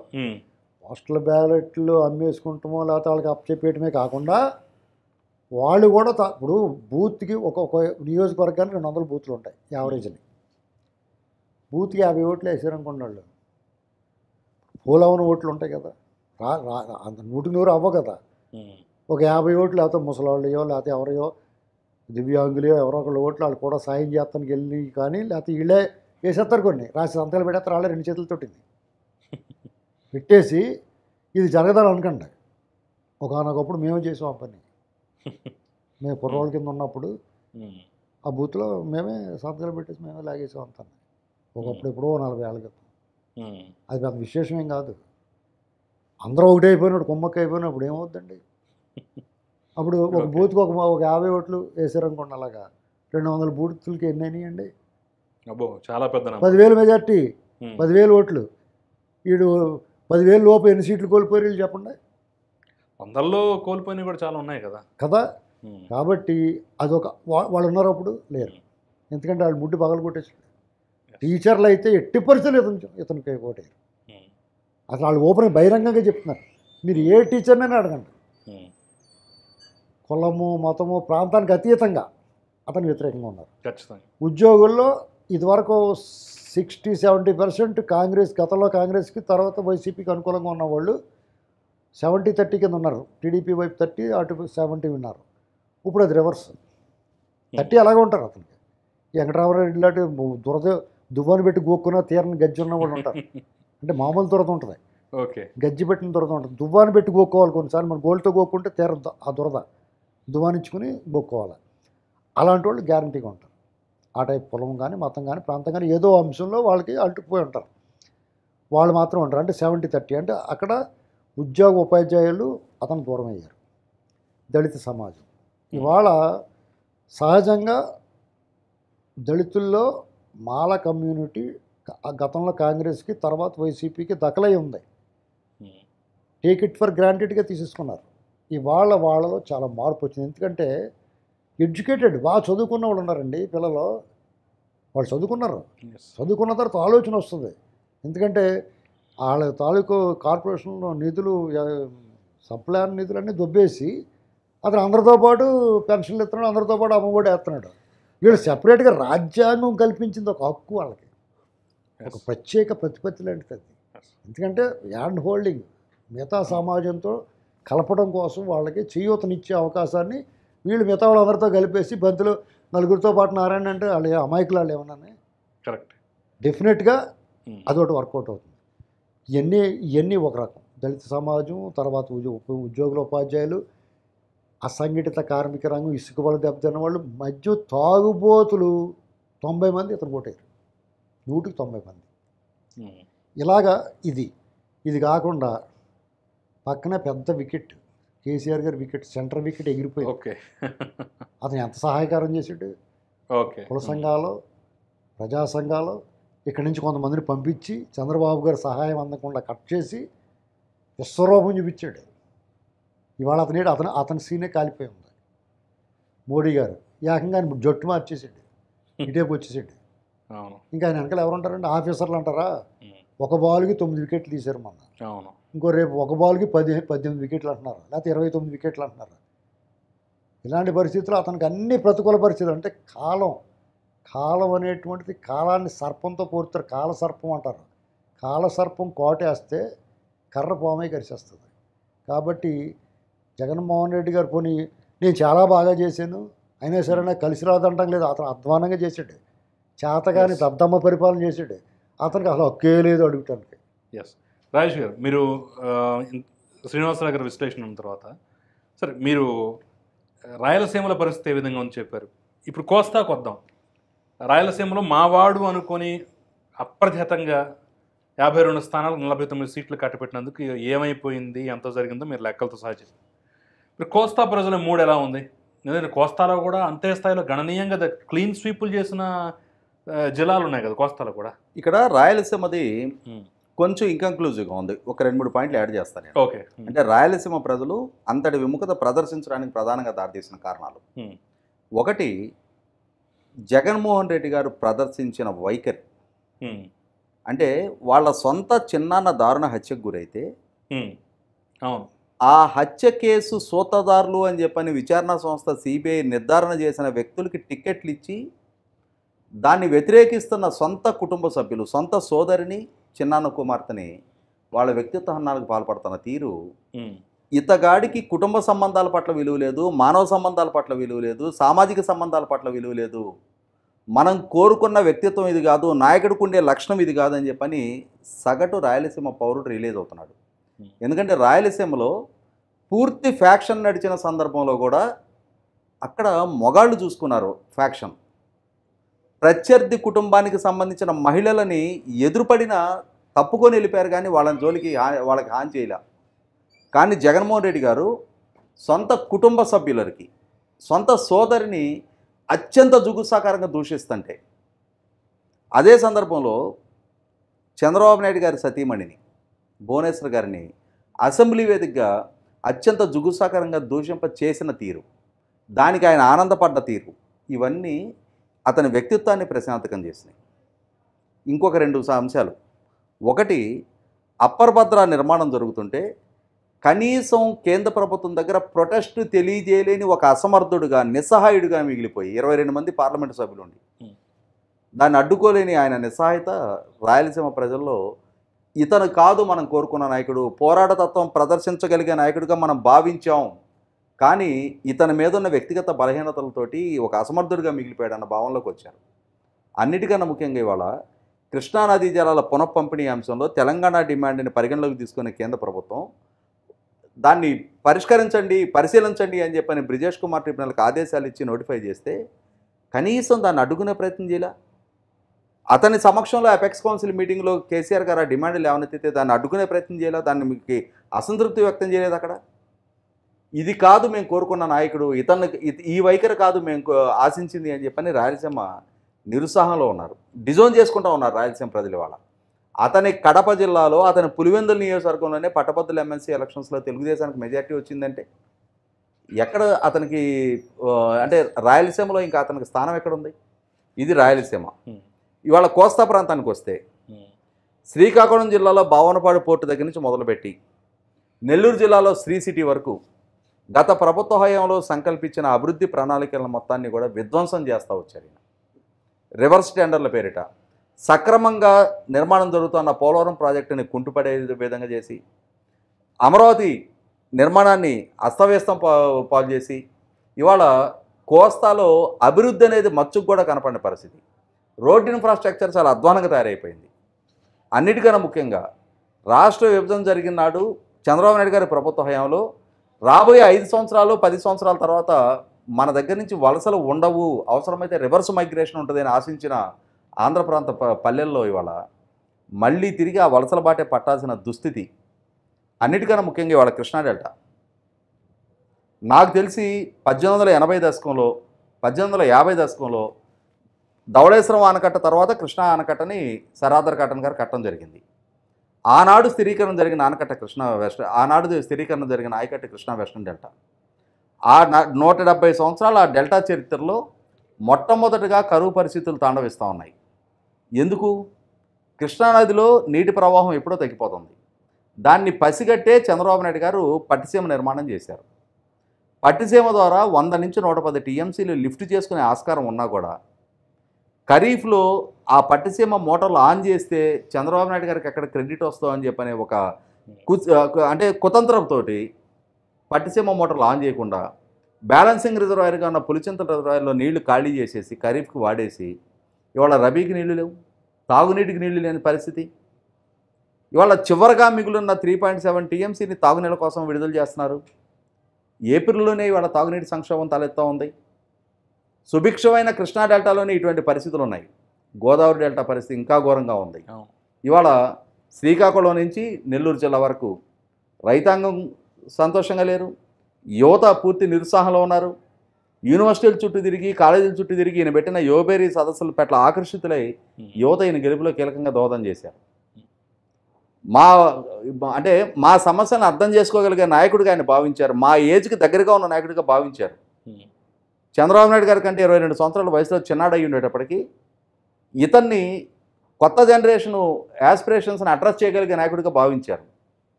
పోస్టల్ బ్యాలెట్లు అమ్మేసుకుంటామో లేకపోతే వాళ్ళకి అప్పచెప్పేయటమే కాకుండా వాళ్ళు కూడా ఇప్పుడు బూత్కి ఒక్కొక్క నియోజకవర్గానికి 200 బూత్లు ఉంటాయి యావరేజ్ని. బూత్కి 50 ఓట్లు వేసారనుకోండి వాళ్ళు, పోలవన ఓట్లు ఉంటాయి కదా, అంత 100 అవ్వ కదా, ఒక 50 ఓట్లు లేకపోతే ముసలాళ్ళయో లేకపోతే ఎవరో దివ్యాంగులయో ఎవరో ఒకళ్ళు ఓట్లు వాళ్ళు కూడా సాయం చేస్తానికి వెళ్ళి కానీ లేకపోతే వీళ్ళే వేసేస్తారు, కొన్ని రాసి సంతకాలు పెడతారు వాళ్ళే 2 చేతులతోటి పెట్టేసి ఇది జరగదని అనకండి. ఒకనొకప్పుడు మేము చేసాం ఆ పని. మేము కుర్రోళ్ళ కింద ఉన్నప్పుడు ఆ బూత్లో మేమే సంతకాలు పెట్టేసి మేమే లాగేసాం అంతా. ఒకప్పుడు ఎప్పుడో 40 ఏళ్ళ క్రితం. అది పెద్ద విశేషం ఏం కాదు. అందరూ ఒకటి అయిపోయినప్పుడు కుమ్మక్క అయిపోయినప్పుడు ఏమవుద్దండి. అప్పుడు ఒక బూత్కి ఒక 50 ఓట్లు వేసారనుకోండి, అలాగా 200 బూత్లకి ఎన్ని అయినాయండి? చాలా పెద్ద 10,000 మెజార్టీ, 10,000 ఓట్లు. వీడు 10,000 లోపు ఎన్ని సీట్లు కోల్పోయారు వీళ్ళు చెప్పండి. 100లో కోల్పోయినవి కూడా చాలా ఉన్నాయి కదా కదా. కాబట్టి అదొక వాళ్ళు ఉన్నారు, అప్పుడు లేరు. ఎందుకంటే వాళ్ళు ముడ్డి పగలు కొట్టేసారు. టీచర్లు అయితే ఎట్టి పరిస్థితులు ఇతనికి ఓటేరు. అసలు వాళ్ళు ఓపెన్ బహిరంగంగా చెప్తున్నారు. మీరు ఏ టీచర్నైనా అడగండి, కులము మతము ప్రాంతానికి అతీతంగా అతను వ్యతిరేకంగా ఉన్నారు. ఖచ్చితంగా ఉద్యోగుల్లో ఇదివరకు 60-70% కాంగ్రెస్, గతంలో కాంగ్రెస్కి తర్వాత వైసీపీకి అనుకూలంగా ఉన్న వాళ్ళు 70-30 కింద ఉన్నారు. టీడీపీ వైపు 30, అటు 70 ఉన్నారు. ఇప్పుడు అది రివర్స్, 30 అలాగే ఉంటారు. అతనికి వెంకటరామరెడ్డి లాంటి దువ్వాన్ని పెట్టి గోక్కున్న తీరని గజ్జి ఉన్న వాళ్ళు ఉంటారు. అంటే మామూలు దురద ఉంటుంది, గజ్జి పెట్టిన దురద ఉంటుంది. దువ్వాన్ని పెట్టి గోక్కోవాలి. కొన్నిసార్లు మన గోల్తో గోక్కుంటే తీరదు ఆ దురద, దువ్వానిచ్చుకుని గోక్కోవాలి. అలాంటి వాళ్ళు గ్యారంటీగా ఉంటారు. ఆ టైప్ కులం కానీ మతం కానీ ప్రాంతం కానీ ఏదో అంశంలో వాళ్ళకి అల్టుకుపోయి ఉంటారు. వాళ్ళు మాత్రం ఉంటారు. అంటే 70-30. అంటే అక్కడ ఉద్యోగ ఉపాధ్యాయులు అతను దూరం అయ్యారు. దళిత సమాజం ఇవాళ సహజంగా దళితుల్లో మాల కమ్యూనిటీ గతంలో కాంగ్రెస్కి తర్వాత వైసీపీకి దఖలై ఉంది. టేక్ ఇట్ ఫర్ గ్రాంటెడ్గా తీసేసుకున్నారు. ఇవాళ వాళ్ళలో చాలా మార్పు వచ్చింది. ఎందుకంటే ఎడ్యుకేటెడ్ బాగా చదువుకున్న వాళ్ళు ఉన్నారండి పిల్లలు. వాళ్ళు చదువుకున్నారు, చదువుకున్న తర్వాత ఆలోచన వస్తుంది. ఎందుకంటే వాళ్ళ తాలూకు కార్పొరేషన్లో నిధులు, సప్లాన్ నిధులన్నీ దొబ్బేసి అతను అందరితో పాటు పెన్షన్లు ఇస్తున్నాడు, అందరితో పాటు అమ్మఒడి వేస్తున్నాడు. వీళ్ళు సెపరేట్గా రాజ్యాంగం కల్పించింది ఒక హక్కు వాళ్ళకి, ఒక ప్రత్యేక ప్రతిపత్తి లాంటిది అది. ఎందుకంటే హ్యాండ్ హోల్డింగ్ మిగతా సమాజంతో కలపడం కోసం వాళ్ళకి చేయూతనిచ్చే అవకాశాన్ని వీళ్ళు మిగతా వాళ్ళందరితో కలిపేసి బంతులు నలుగురితో పాటు నారాయణ అంటే వాళ్ళు అమాయకులు వాళ్ళు ఏమన్నా కరెక్ట్. డెఫినెట్గా అదొకటి వర్కౌట్ అవుతుంది. ఇవన్నీ ఒక రకం దళిత సమాజం, తర్వాత ఉద్యోగుల ఉపాధ్యాయులు, అసంఘటిత కార్మిక రంగం, ఇసుక వాళ్ళు దెబ్బతిన్న వాళ్ళు, మధ్య తాగుబోతులు 90 మంది ఇతను కొట్టారు, 190 మంది. ఇలాగా ఇది కాకుండా పక్కన పెద్ద వికెట్ కేసీఆర్ గారి వికెట్ సెంటర్ వికెట్ ఎగిరిపోయింది. ఓకే. అతను ఎంత సహాయకారం చేశాడు. ఓకే. కుల సంఘాలు, ప్రజా సంఘాలు ఇక్కడి నుంచి కొంతమందిని పంపించి చంద్రబాబు గారి సహాయం అందకుండా కట్ చేసి విశ్వరూపం చూపించాడు. ఇవాళ అతని సీనే కాలిపోయి ఉంది. మోడీ గారు ఏకంగా ఆయన జట్టు మార్చేసాడు, ఇటేపు వచ్చేసాడు. అవును. ఇంకా ఆయన వెనకాల ఎవరు ఉంటారండి? ఆఫీసర్లు అంటారా? ఒక బాల్కి 9 వికెట్లు తీశారు మొన్న. అవును. ఇంకో రేపు ఒక బాల్కి 18 వికెట్లు అంటున్నారు, లేకపోతే 29 వికెట్లు అంటున్నారు. ఇలాంటి పరిస్థితుల్లో అతనికి అన్ని ప్రతికూల పరిస్థితులు. అంటే కాలం అనేటువంటిది కాలాన్ని సర్పంతో పోరుతారు. కాల సర్పం అంటారు. కాల సర్పం కోటేస్తే కర్ర పామే కరిచేస్తుంది. కాబట్టి జగన్మోహన్ రెడ్డి గారు పోనీ నేను చాలా బాగా చేశాను అయినా సరే నాకు కలిసి రాదంటాం లేదు. అతను అధ్వానంగా చేశాడు. చేతగాని దద్దమ్మ పరిపాలన చేశాడు. అతనికి అసలు హక్కే లేదు అడుగుటానికి. ఎస్. రాజేష్ గారు, మీరు శ్రీనివాసరావు గారి విశ్లేషణ ఉన్న తర్వాత సరే మీరు రాయలసీమల పరిస్థితి ఏ విధంగా ఉందని చెప్పారు. ఇప్పుడు కోస్తాకు వద్దాం. రాయలసీమలో మావాడు అనుకొని అప్రతిహతంగా 52 స్థానాలకు 49 సీట్లు కట్టబెట్టినందుకు ఏమైపోయింది, ఎంత జరిగిందో మీరు లెక్కలతో సహా చెప్పారు. ఇప్పుడు కోస్తా ప్రజల మూడు ఎలా ఉంది? ఎందుకంటే కోస్తాలో కూడా అంతే స్థాయిలో గణనీయంగా క్లీన్ స్వీపులు చేసిన జిల్లాలు ఉన్నాయి కదా కోస్తాలో కూడా. ఇక్కడ రాయలసీమది కొంచెం ఇన్కంక్లూజివ్గా ఉంది. ఒక 2-3 పాయింట్లు యాడ్ చేస్తాను. ఓకే. అంటే రాయలసీమ ప్రజలు అంతటి విముఖత ప్రదర్శించడానికి ప్రధానంగా దారితీసిన కారణాలు, ఒకటి జగన్మోహన్ రెడ్డి గారు ప్రదర్శించిన వైఖరి. అంటే వాళ్ళ సొంత చిన్నాన్న దారుణ హత్యకు గురైతే అవును, ఆ హత్య కేసు సూత్రధారులు అని చెప్పని విచారణ సంస్థ సిబిఐ నిర్ధారణ చేసిన వ్యక్తులకి టిక్కెట్లు ఇచ్చి దాన్ని వ్యతిరేకిస్తున్న సొంత కుటుంబ సభ్యులు, సొంత సోదరిని, చిన్నాన్న కుమార్తెని వాళ్ళ వ్యక్తిత్వ హననాలకు పాల్పడుతున్న తీరు, ఇతగాడికి కుటుంబ సంబంధాల పట్ల విలువ లేదు, మానవ సంబంధాల పట్ల విలువ లేదు, సామాజిక సంబంధాల పట్ల విలువ లేదు, మనం కోరుకున్న వ్యక్తిత్వం ఇది కాదు, నాయకుడికి ఉండే లక్షణం ఇది కాదని చెప్పని సగటు రాయలసీమ పౌరుడు రిలీజ్ అవుతున్నాడు. ఎందుకంటే రాయలసీమలో పూర్తి ఫ్యాక్షన్ నడిచిన సందర్భంలో కూడా అక్కడ మొగాళ్ళు చూసుకున్నారు ఫ్యాక్షన్. ప్రత్యర్థి కుటుంబానికి సంబంధించిన మహిళలని ఎదురుపడిన తప్పుకొని వెళ్ళిపోయారు, కానీ వాళ్ళని జోలికి వాళ్ళకి హాని చేయలే. కానీ జగన్మోహన్ రెడ్డి గారు సొంత కుటుంబ సభ్యులకి, సొంత సోదరిని అత్యంత జుగుత్సాకరంగా దూషిస్తుంటే, అదే సందర్భంలో చంద్రబాబు నాయుడు గారి సతీమణిని భువనేశ్వర్ గారిని అసెంబ్లీ వేదికగా అత్యంత జుగుత్సాకరంగా దూషింప చేసిన తీరు, దానికి ఆయన ఆనందపడ్డ తీరు, ఇవన్నీ అతని వ్యక్తిత్వాన్ని ప్రశాంతకం చేసినాయి. ఇంకొక 2 అంశాలు. ఒకటి, అప్పర్ భద్ర నిర్మాణం జరుగుతుంటే కనీసం కేంద్ర ప్రభుత్వం దగ్గర ప్రొటెస్ట్ తెలియజేయలేని ఒక అసమర్థుడుగా, నిస్సహాయుడిగా మిగిలిపోయి 22 మంది పార్లమెంటు సభ్యులు ఉండి దాన్ని అడ్డుకోలేని ఆయన నిస్సహాయత రాయలసీమ ప్రజల్లో ఇతను కాదు మనం కోరుకున్న నాయకుడు, పోరాటతత్వం ప్రదర్శించగలిగే నాయకుడిగా మనం భావించాం, కానీ ఇతని మీద ఉన్న వ్యక్తిగత బలహీనతలతోటి ఒక అసమర్థుడిగా మిగిలిపోయాడన్న భావనలోకి వచ్చారు. అన్నిటికన్నా ముఖ్యంగా ఇవాళ కృష్ణానదీ జలాల పునఃపంపిణీ అంశంలో తెలంగాణ డిమాండ్ని పరిగణలోకి తీసుకునే కేంద్ర ప్రభుత్వం దాన్ని పరిష్కరించండి, పరిశీలించండి అని చెప్పని బ్రిజేష్ కుమార్ ట్రిబ్యునల్కి ఆదేశాలు ఇచ్చి నోటిఫై చేస్తే కనీసం దాన్ని అడ్డుకునే ప్రయత్నం చేయాల. అతని సమక్షంలో అపెక్స్ కౌన్సిల్ మీటింగ్లో కేసీఆర్ గారు ఆ డిమాండ్లు లేవనెత్తితే దాన్ని అడ్డుకునే ప్రయత్నం చేయాలా, దాన్ని మీకు అసంతృప్తి వ్యక్తం చేయలేదు. అక్కడ ఇది కాదు మేము కోరుకున్న నాయకుడు, ఈ వైఖరి కాదు మేము ఆశించింది అని చెప్పని రాయలసీమ నిరుత్సాహంలో ఉన్నారు, డిజోన్ చేసుకుంటూ ఉన్నారు రాయలసీమ ప్రజలు. వాళ్ళ అతని కడప జిల్లాలో, అతని పులివెందుల నియోజకవర్గంలోనే పట్టభద్రుల ఎమ్మెల్సీ ఎలక్షన్స్లో తెలుగుదేశానికి మెజార్టీ వచ్చిందంటే ఎక్కడ అతనికి, అంటే రాయలసీమలో ఇంకా అతనికి స్థానం ఎక్కడుంది? ఇది రాయలసీమ. ఇవాళ కోస్తా ప్రాంతానికి వస్తే శ్రీకాకుళం జిల్లాలో భావనపాడు పోర్టు దగ్గర నుంచి మొదలుపెట్టి నెల్లూరు జిల్లాలో శ్రీ సిటీ వరకు గత ప్రభుత్వ హయాంలో సంకల్పించిన అభివృద్ధి ప్రణాళికల మొత్తాన్ని కూడా విధ్వంసం చేస్తూ వచ్చారు. రివర్స్ టెండర్ల పేరిట సక్రమంగా నిర్మాణం జరుగుతున్న పోలవరం ప్రాజెక్టుని కుంటుపడే విధంగా చేసి, అమరావతి నిర్మాణాన్ని అస్తవ్యస్తం పాలు చేసి, ఇవాళ కోస్తాలో అభివృద్ధి అనేది మచ్చుకు కూడా కనపడిన పరిస్థితి. రోడ్ ఇన్ఫ్రాస్ట్రక్చర్ చాలా అధ్వానంగా తయారైపోయింది. అన్నిటికన్నా ముఖ్యంగా రాష్ట్ర విభజన జరిగిన నాడు చంద్రబాబు నాయుడు గారి ప్రభుత్వ హయాంలో రాబోయే 5 సంవత్సరాలు 10 సంవత్సరాల తర్వాత మన దగ్గర నుంచి వలసలు ఉండవు, అవసరమైతే రివర్స్ మైగ్రేషన్ ఉంటుందని ఆశించిన ఆంధ్ర ప్రాంత పల్లెల్లో ఇవాళ మళ్ళీ తిరిగి ఆ వలసల బాటే పట్టాల్సిన దుస్థితి. అన్నిటికన్నా ముఖ్యంగా ఇవాళ కృష్ణా డెల్టా నాకు తెలిసి 1880 దశకంలో 1850 దశకంలో ధవళేశ్వరం ఆనకట్ట తర్వాత కృష్ణా ఆనకట్టని సరాదర్ కాటన్ గారు కట్టడం జరిగింది. ఆనాడు స్థిరీకరణ జరిగిన ఆనకట్ట కృష్ణా ఆనాడు స్థిరీకరణ జరిగిన ఆయకట్ట కృష్ణా వెస్టర్న్ డెల్టా. 170 సంవత్సరాల ఆ డెల్టా చరిత్రలో మొట్టమొదటిగా కరువు పరిస్థితులు తాండవిస్తూ ఉన్నాయి. ఎందుకు? కృష్ణానదిలో నీటి ప్రవాహం ఎప్పుడో తగ్గిపోతుంది. దాన్ని పసిగట్టే చంద్రబాబు నాయుడు గారు పట్టిసీమ నిర్మాణం చేశారు. పట్టిసీమ ద్వారా 100 నుంచి 110 టీఎంసీలు లిఫ్ట్ చేసుకునే ఆస్కారం ఉన్నా కూడా ఖరీఫ్లో ఆ పట్టిసీమ మోటార్లు ఆన్ చేస్తే చంద్రబాబు నాయుడు గారికి ఎక్కడ క్రెడిట్ వస్తుందని చెప్పనే ఒక అంటే కుతంత్రంతో పట్టిసీమ మోటార్లు ఆన్ చేయకుండా బ్యాలెన్సింగ్ రిజర్వాయర్గా ఉన్న పులిచింతల రిజర్వాయర్లో నీళ్లు ఖాళీ చేసేసి ఖరీఫ్కి వాడేసి ఇవాళ రబీకి నీళ్లు లేవు, తాగునీటికి నీళ్లు లేని పరిస్థితి. ఇవాళ చివరిగా మిగులున్న 3.7 టీఎంసీని తాగునీళ్ళ కోసం విడుదల చేస్తున్నారు. ఏప్రిల్లోనే ఇవాళ తాగునీటి సంక్షోభం తలెత్తా ఉంది. సుభిక్షమైన కృష్ణా డెల్టాలోనే ఇటువంటి పరిస్థితులు ఉన్నాయి. గోదావరి డెల్టా పరిస్థితి ఇంకా ఘోరంగా ఉంది. ఇవాళ శ్రీకాకుళం నుంచి నెల్లూరు జిల్లా వరకు రైతాంగం సంతోషంగా లేరు, యువత పూర్తి నిరుత్సాహంలో ఉన్నారు. యూనివర్సిటీల చుట్టూ తిరిగి కాలేజీల చుట్టూ తిరిగి ఈయన పెట్టిన యువబేరీ సదస్సుల పట్ల ఆకర్షితులై యువత ఈయన గెలుపులో కీలకంగా దోహదం చేశారు. మా సమస్యను అర్థం చేసుకోగలిగే నాయకుడిగా ఆయన భావించారు. మా ఏజ్కి దగ్గరగా ఉన్న నాయకుడిగా భావించారు. చంద్రబాబు నాయుడు గారి కంటే 22 సంవత్సరాల వయసులో చిన్నాడయ్యి ఉండేటప్పటికీ ఇతన్ని కొత్త జనరేషను యాస్పిరేషన్స్ని అడ్రస్ చేయగలిగే నాయకుడిగా భావించారు.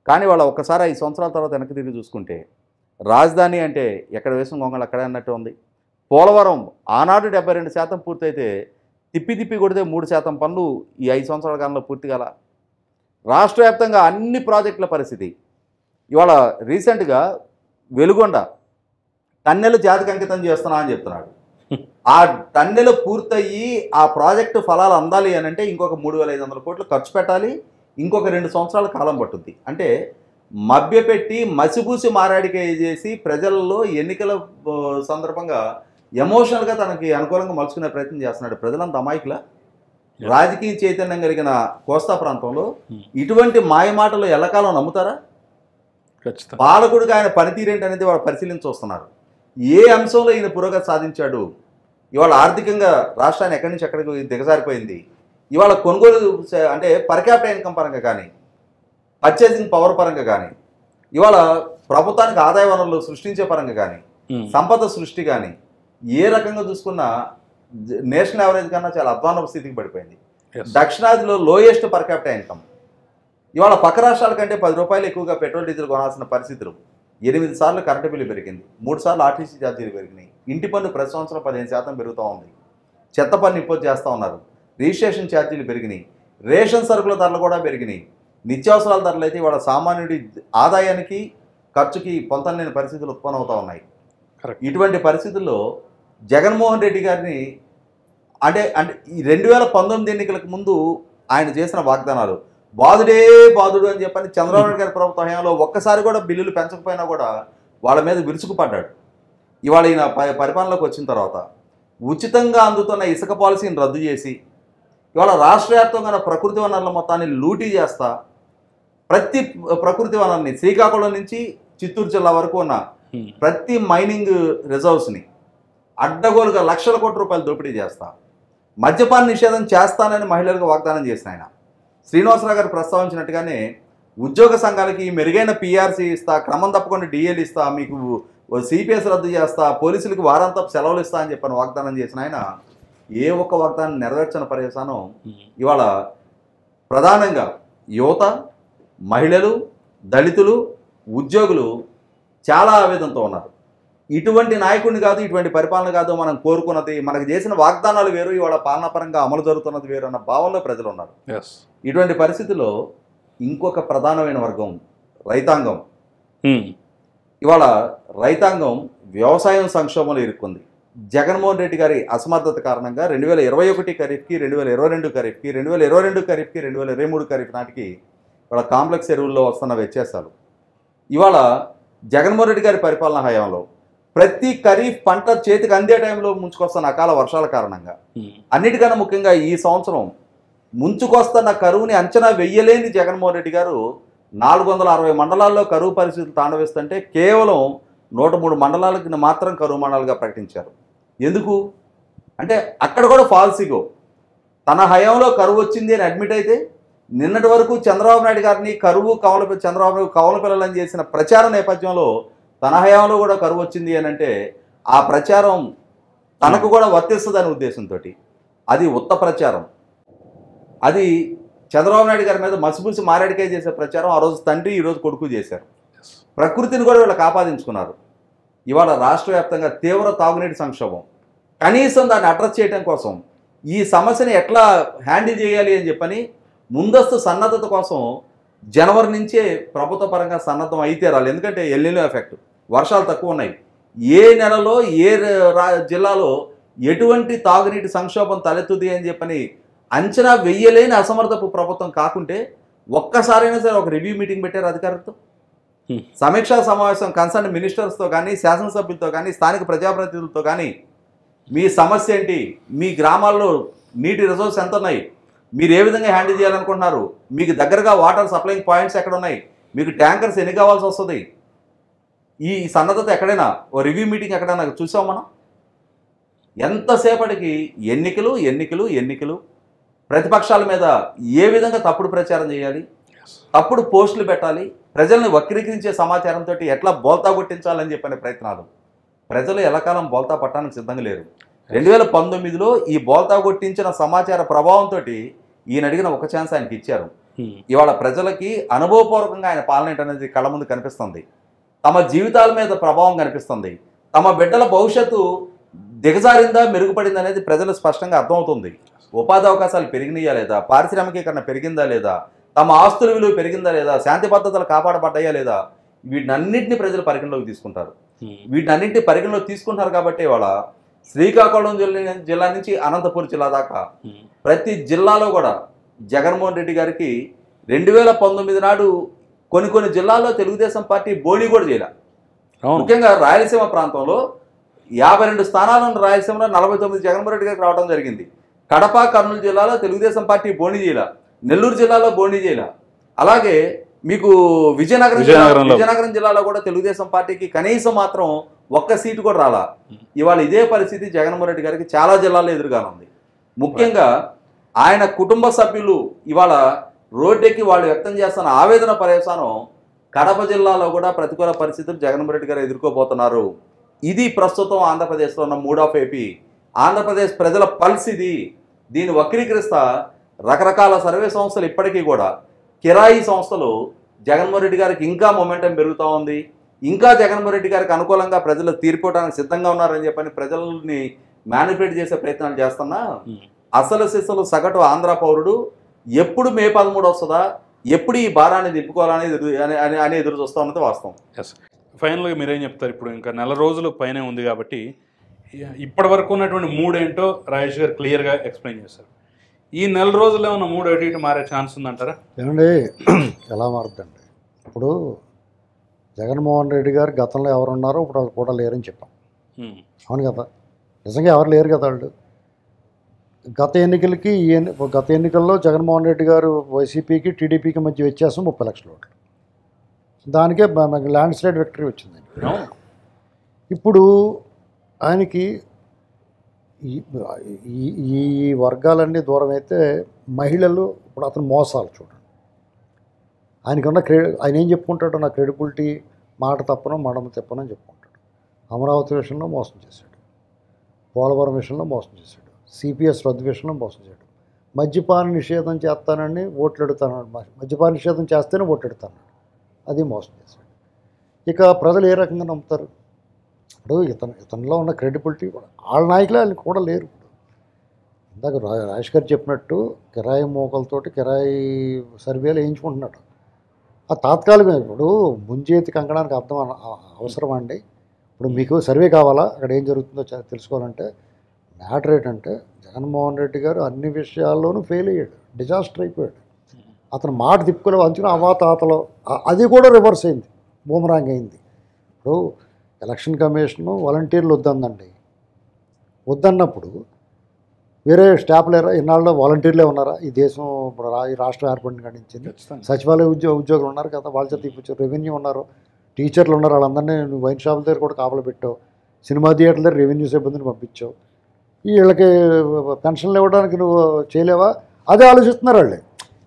కానీ వాళ్ళ ఒక్కసారి 5 సంవత్సరాల తర్వాత వెనక్కి తిరిగి చూసుకుంటే రాజధాని అంటే ఎక్కడ వేసిన గొంగళి అక్కడే అన్నట్టు ఉంది. పోలవరం ఆనాడు 72% పూర్తయితే తిప్పి కొడితే 3% పనులు ఈ 5 సంవత్సరాల కాలంలో పూర్తి గల. రాష్ట్ర వ్యాప్తంగా అన్ని ప్రాజెక్టుల పరిస్థితి. ఇవాళ రీసెంట్గా వెలుగొండ టన్నెలు జాతికి అంకితం చేస్తున్నా అని చెప్తున్నాడు. ఆ టన్నెలు పూర్తయ్యి ఆ ప్రాజెక్టు ఫలాలు అందాలి అని అంటే ఇంకొక 3,500 కోట్లు ఖర్చు పెట్టాలి, ఇంకొక 2 సంవత్సరాల కాలం పట్టుద్ది. అంటే మభ్యపెట్టి మసిపూసి మారాడికే చేసి ప్రజల్లో ఎన్నికల సందర్భంగా ఎమోషనల్గా తనకి అనుకూలంగా మలుచుకునే ప్రయత్నం చేస్తున్నాడు. ప్రజలంతా అమాయకుల రాజకీయ చైతన్యం కలిగిన కోస్తా ప్రాంతంలో ఇటువంటి మాయమాటలు ఎల్లకాలం నమ్ముతారా? పాలకుడిగా ఆయన పనితీరేంటి అనేది వాళ్ళు పరిశీలించి వస్తున్నారు. ఏ అంశంలో ఈయన పురోగతి సాధించాడు? ఇవాళ ఆర్థికంగా రాష్ట్రాన్ని ఎక్కడి నుంచి ఎక్కడికి దిగజారిపోయింది. ఇవాళ కొనుగోలు అంటే పర్ క్యాపిటల్ ఇన్కమ్ పరంగా కానీ, పర్చేసింగ్ పవర్ పరంగా కానీ, ఇవాళ ప్రభుత్వానికి ఆదాయ వనరులు సృష్టించే పరంగా కానీ, సంపద సృష్టి కానీ ఏ రకంగా చూసుకున్నా నేషనల్ యావరేజ్ కన్నా చాలా అధ్వానపు స్థితికి పడిపోయింది. దక్షిణాదిలో లోయెస్ట్ పర్ క్యాపిటల్ ఇన్కమ్. ఇవాళ పక్క రాష్ట్రాల కంటే 10 రూపాయలు ఎక్కువగా పెట్రోల్ డీజిల్ కొనాల్సిన పరిస్థితులు. 8 సార్లు కరెంటు బిల్లు పెరిగింది, 3 సార్లు ఆర్టీసీ ఛార్జీలు పెరిగినాయి. ఇంటి పన్ను ప్రతి సంవత్సరం 15% పెరుగుతూ ఉంది. చెత్త పన్ను ఇంపోజ్ చేస్తూ ఉన్నారు. రిజిస్ట్రేషన్ ఛార్జీలు పెరిగినాయి. రేషన్ సరుకుల ధరలు కూడా పెరిగినాయి. నిత్యావసరాల ధరలు అయితే ఇవాళ సామాన్యుడి ఆదాయానికి ఖర్చుకి పొంతలేని పరిస్థితులు ఉత్పన్నమవుతూ ఉన్నాయి. ఇటువంటి పరిస్థితుల్లో జగన్మోహన్ రెడ్డి గారిని అంటే ఈ 2019 ఎన్నికలకు ముందు ఆయన చేసిన వాగ్దానాలు బాధుడే బాధుడు అని చెప్పని చంద్రబాబు నాయుడు గారి ప్రభుత్వ హయాంలో ఒక్కసారి కూడా బిల్లులు పెంచకపోయినా కూడా వాళ్ళ మీద విరుచుకుపడ్డాడు. ఇవాళ ఈయన పరిపాలనలోకి వచ్చిన తర్వాత ఉచితంగా అందుతున్న ఇసుక పాలసీని రద్దు చేసి ఇవాళ రాష్ట్ర వ్యాప్తంగా ప్రకృతి వనరుల మొత్తాన్ని లూటీ చేస్తా ప్రతి ప్రకృతి వనరుని శ్రీకాకుళం నుంచి చిత్తూరు జిల్లా వరకు ఉన్న ప్రతి మైనింగ్ రిజర్వ్స్ని అడ్డగోలుగా లక్షల కోట్ల రూపాయలు దోపిడీ చేస్తా, మద్యపాన నిషేధం చేస్తానని మహిళలకు వాగ్దానం చేసిన ఆయన. శ్రీనివాసరావు గారు ప్రస్తావించినట్టుగానే ఉద్యోగ సంఘాలకి మెరుగైన పీఆర్సీ ఇస్తా, క్రమం తప్పకుండా డిఏలు ఇస్తా, మీకు సిపిఎస్ రద్దు చేస్తా, పోలీసులకు వారాంతపు సెలవులు ఇస్తా అని చెప్పని వాగ్దానం చేసిన ఆయన ఏ ఒక్క వాగ్దానం నెరవేర్చిన పర్యవసానం ఇవాళ ప్రధానంగా యువత, మహిళలు, దళితులు, ఉద్యోగులు చాలా ఆవేదనతో ఉన్నారు. ఇటువంటి నాయకుడిని కాదు, ఇటువంటి పరిపాలన కాదు మనం కోరుకున్నది, మనకు చేసిన వాగ్దానాలు వేరు, ఇవాళ పాలనాపరంగా అమలు జరుగుతున్నది వేరు అన్న భావంలో ప్రజలు ఉన్నారు. ఇటువంటి పరిస్థితుల్లో ఇంకొక ప్రధానమైన వర్గం రైతాంగం. ఇవాళ రైతాంగం వ్యవసాయం సంక్షోభంలో ఇరుక్కుంది. జగన్మోహన్ రెడ్డి గారి అసమర్థత కారణంగా 2021 ఖరీఫ్కి, 2022 ఖరీఫ్కి, 2022 ఖరీఫ్కి, 2023 ఖరీఫ్ నాటికి ఇవాళ కాంప్లెక్స్ ఎరువుల్లో వస్తున్న వ్యత్యాసాలు. ఇవాళ జగన్మోహన్ రెడ్డి గారి పరిపాలన హయాంలో ప్రతి ఖరీఫ్ పంట చేతికి అందే టైంలో ముంచుకొస్తున్న అకాల వర్షాల కారణంగా, అన్నిటికన్నా ముఖ్యంగా ఈ సంవత్సరం ముంచుకొస్తున్న కరువుని అంచనా వెయ్యలేని జగన్మోహన్ రెడ్డి గారు 460 మండలాల్లో కరువు పరిస్థితులు తాండవిస్తుంటే కేవలం 103 మండలాలకు మాత్రం కరువు మండలాలుగా ప్రకటించారు. ఎందుకు అంటే అక్కడ కూడా ఫాల్స్ ఇగో. తన హయాంలో కరువు వచ్చింది అని అడ్మిట్ అయితే నిన్నటి వరకు చంద్రబాబు నాయుడు గారిని చంద్రబాబు కవల పిల్లలని చేసిన ప్రచారం నేపథ్యంలో తన హయాంలో కూడా కరువు వచ్చింది అని అంటే ఆ ప్రచారం తనకు కూడా వర్తిస్తుందనే ఉద్దేశంతో అది ఉత్త ప్రచారం. అది చంద్రబాబు నాయుడు గారి మీద మసిపూసి మారేడికాయ చేసే ప్రచారం ఆ రోజు తండ్రి ఈరోజు కొడుకు చేశారు. ప్రకృతిని కూడా వీళ్ళకి ఆపాదించుకున్నారు. ఇవాళ రాష్ట్ర వ్యాప్తంగా తీవ్ర తాగునీటి సంక్షోభం. కనీసం దాన్ని అడ్రస్ చేయడం కోసం ఈ సమస్యని ఎట్లా హ్యాండిల్ చేయాలి అని చెప్పని ముందస్తు సన్నద్ధత కోసం జనవరి నుంచే ప్రభుత్వ పరంగా సన్నద్ధం అయితే రాలి. ఎందుకంటే ఎల్నినో ఎఫెక్ట్, వర్షాలు తక్కువ ఉన్నాయి. ఏ నెలలో ఏ జిల్లాలో ఎటువంటి తాగునీటి సంక్షోభం తలెత్తుది అని చెప్పని అంచనా వెయ్యలేని అసమర్థపు ప్రభుత్వం కాకుంటే ఒక్కసారైనా సరే ఒక రివ్యూ మీటింగ్ పెట్టారు అధికారులతో. సమీక్షా సమావేశం కన్సర్న్ మినిస్టర్స్తో కానీ శాసనసభ్యులతో కానీ స్థానిక ప్రజాప్రతినిధులతో కానీ మీ సమస్య ఏంటి, మీ గ్రామాల్లో నీటి రిసోర్స్ ఎంత ఉన్నాయి, మీరు ఏ విధంగా హ్యాండిల్ చేయాలనుకుంటున్నారు, మీకు దగ్గరగా వాటర్ సప్లైయింగ్ పాయింట్స్ ఎక్కడ ఉన్నాయి, మీకు ట్యాంకర్స్ ఎన్ని కావాల్సి వస్తుంది, ఈ సన్నద్ధత ఎక్కడైనా ఓ రివ్యూ మీటింగ్ ఎక్కడైనా చూసాం మనం? ఎంతసేపటికి ఎన్నికలు ఎన్నికలు ఎన్నికలు, ప్రతిపక్షాల మీద ఏ విధంగా తప్పుడు ప్రచారం చేయాలి, తప్పుడు పోస్టులు పెట్టాలి, ప్రజల్ని వక్రీకరించే సమాచారంతో ఎట్లా బోల్తా కొట్టించాలని చెప్పిన ప్రయత్నాలు. ప్రజలు ఎల్లకాలం బోల్తా పట్టడానికి సిద్ధంగా లేరు. 2019లో ఈ బోల్తా కొట్టించిన సమాచార ప్రభావంతో ఈయన అడిగిన ఒక ఛాన్స్ ఆయనకి ఇచ్చారు. ఇవాళ ప్రజలకి అనుభవపూర్వకంగా ఆయన పాలన అనేది కళ్ళ ముందు కనిపిస్తుంది. తమ జీవితాల మీద ప్రభావం కనిపిస్తుంది. తమ బిడ్డల భవిష్యత్తు దిగజారిందా మెరుగుపడిందా అనేది ప్రజలు స్పష్టంగా అర్థమవుతుంది. ఉపాధి అవకాశాలు పెరిగినాయా లేదా, పారిశ్రామికీకరణ పెరిగిందా లేదా, తమ ఆస్తుల విలువ పెరిగిందా లేదా, శాంతి భద్రతలు కాపాడబడ్డాయా లేదా, వీటినన్నింటినీ ప్రజలు పరిగణలోకి తీసుకుంటారు. వీటినన్నింటినీ పరిగణలోకి తీసుకుంటారు కాబట్టి ఇవాళ శ్రీకాకుళం జిల్లా నుంచి అనంతపురం జిల్లా దాకా ప్రతి జిల్లాలో కూడా జగన్మోహన్ రెడ్డి గారికి 2019 నాడు కొన్ని జిల్లాల్లో తెలుగుదేశం పార్టీ బోణి కూడా చేయాల. ముఖ్యంగా రాయలసీమ ప్రాంతంలో 52 స్థానాలను రాయలసీమలో 49 జగన్మోహన్ రెడ్డి గారికి రావడం జరిగింది. కడప కర్నూలు జిల్లాలో తెలుగుదేశం పార్టీ బోణి చేయాల, నెల్లూరు జిల్లాలో బోణి చేయాల. అలాగే మీకు విజయనగరం జిల్లాలో కూడా తెలుగుదేశం పార్టీకి కనీసం మాత్రం ఒక్క సీటు కూడా రాలా. ఇవాళ ఇదే పరిస్థితి జగన్మోహన్ రెడ్డి గారికి చాలా జిల్లాల్లో ఎదురుగానుంది. ముఖ్యంగా ఆయన కుటుంబ సభ్యులు ఇవాళ రోడ్డెక్కి వాళ్ళు వ్యక్తం చేస్తున్న ఆవేదన పర్యవసానం కడప జిల్లాలో కూడా ప్రతికూల పరిస్థితులు జగన్మోహన్ రెడ్డి గారు ఎదుర్కోబోతున్నారు. ఇది ప్రస్తుతం ఆంధ్రప్రదేశ్లో ఉన్న మూడ్ ఆఫ్ ఏపీ. ఆంధ్రప్రదేశ్ ప్రజల పల్స్ ఇది. దీన్ని వక్రీకరిస్తా రకరకాల సర్వే సంస్థలు ఇప్పటికీ కూడా కిరాయి సంస్థలు జగన్మోహన్ రెడ్డి గారికి ఇంకా మొమెంటం పెరుగుతూ ఉంది. ఇంకా జగన్మోహన్ రెడ్డి గారికి అనుకూలంగా ప్రజలు తీర్పుకోవడానికి సిద్ధంగా ఉన్నారని చెప్పని ప్రజల్ని మ్యానిపులేట్ చేసే ప్రయత్నాలు చేస్తున్నా అసలు సిసలు సగటు ఆంధ్ర పౌరుడు ఎప్పుడు మే 13 వస్తుందా, ఎప్పుడు ఈ భారాన్ని దింపుకోవాలని ఎదురు చూస్తూ ఉన్నది వాస్తవం. ఫైనల్గా మీరేం చెప్తారు? ఇప్పుడు ఇంకా నెల రోజులు పైనే ఉంది కాబట్టి ఇప్పటి వరకు ఉన్నటువంటి మూడ్ ఏంటో రాజేష్ గారు క్లియర్గా ఎక్స్ప్లెయిన్ చేశారు. ఈ నెల రోజుల్లో ఉన్న మూడు అటు ఇటు మారే ఛాన్స్ ఉందంటారా? ఏమండి, ఎలా మారుద్దండి? ఇప్పుడు జగన్మోహన్ రెడ్డి గారు గతంలో ఎవరున్నారో ఇప్పుడు వాళ్ళు కూడా లేరని చెప్పాం. అవును కదా, నిజంగా ఎవరు లేరు కదా వాళ్ళు. గత ఎన్నికల్లో జగన్మోహన్ రెడ్డి గారు వైసీపీకి టీడీపీకి మధ్య వ్యత్యాసం 30 లక్షల ఓట్లు. దానికే ల్యాండ్ స్లైడ్ విక్టరీ వచ్చిందండి. ఇప్పుడు ఆయనకి ఈ వర్గాలన్నీ దూరం అయితే మహిళలు, ఇప్పుడు అతను మోసాలు చూడండి. ఆయనకున్న ఆయన ఏం చెప్పుకుంటాడు, నా క్రెడిబిలిటీ మాట తప్పను మడమ తిప్పనని చెప్పుకుంటాడు. అమరావతి విషయంలో మోసం చేశాడు, పోలవరం విషయంలో మోసం చేశాడు, సిపిఎస్ రద్దు విషయంలో మోసం చేయడం, మద్యపాన నిషేధం చేస్తానని ఓట్లు ఎడుతాను, మద్యపాన నిషేధం చేస్తేనే ఓట్లు ఎడుతాను, అది మోసం చేశాడు. ఇక ప్రజలు ఏ రకంగా నమ్ముతారు? ఇప్పుడు ఇతనిలో ఉన్న క్రెడిబిలిటీ కూడా వాళ్ళ నాయకులే వాళ్ళకి కూడా లేరు. ఇప్పుడు ఇందాక రాజేష్ గారు చెప్పినట్టు కిరాయి మోకలతోటి కిరాయి సర్వేలు వేయించుకుంటున్నాడు. ఆ తాత్కాలికమే. ఇప్పుడు ముంజేతికి అంకడానికి అవసరం అండి. ఇప్పుడు మీకు సర్వే కావాలా, అక్కడ ఏం జరుగుతుందో తెలుసుకోవాలంటే మ్యాటర్ ఏంటంటే జగన్మోహన్ రెడ్డి గారు అన్ని విషయాల్లోనూ ఫెయిల్ అయ్యాడు, డిజాస్టర్ అయిపోయాడు. అతను మాట తిప్పుకునే వంచున అవాతాతలో అది కూడా రివర్స్ అయింది, బూమరాంగ్ అయింది. ఇప్పుడు ఎలక్షన్ కమిషను వాలంటీర్లు వద్దండి. వద్దన్నప్పుడు వేరే స్టాఫ్ లేరా? ఇన్నాళ్ళలో వాలంటీర్లే ఉన్నారా? ఈ దేశం ఇప్పుడు ఈ రాష్ట్రం ఏర్పడిన కాడించింది సచివాలయ ఉద్యోగులు ఉన్నారు కదా, వాళ్ళ చేత ఇప్పుడు రెవెన్యూ ఉన్నారు, టీచర్లు ఉన్నారు, వాళ్ళందరినీ నువ్వు వైన్ షాపుల దగ్గర కూడా కాపలు పెట్టావు, సినిమా థియేటర్ల దగ్గర రెవెన్యూ సిబ్బందిని పంపించావు, వీళ్ళకి పెన్షన్లు ఇవ్వడానికి నువ్వు చేయలేవా? అదే ఆలోచిస్తున్నారు వాళ్ళు.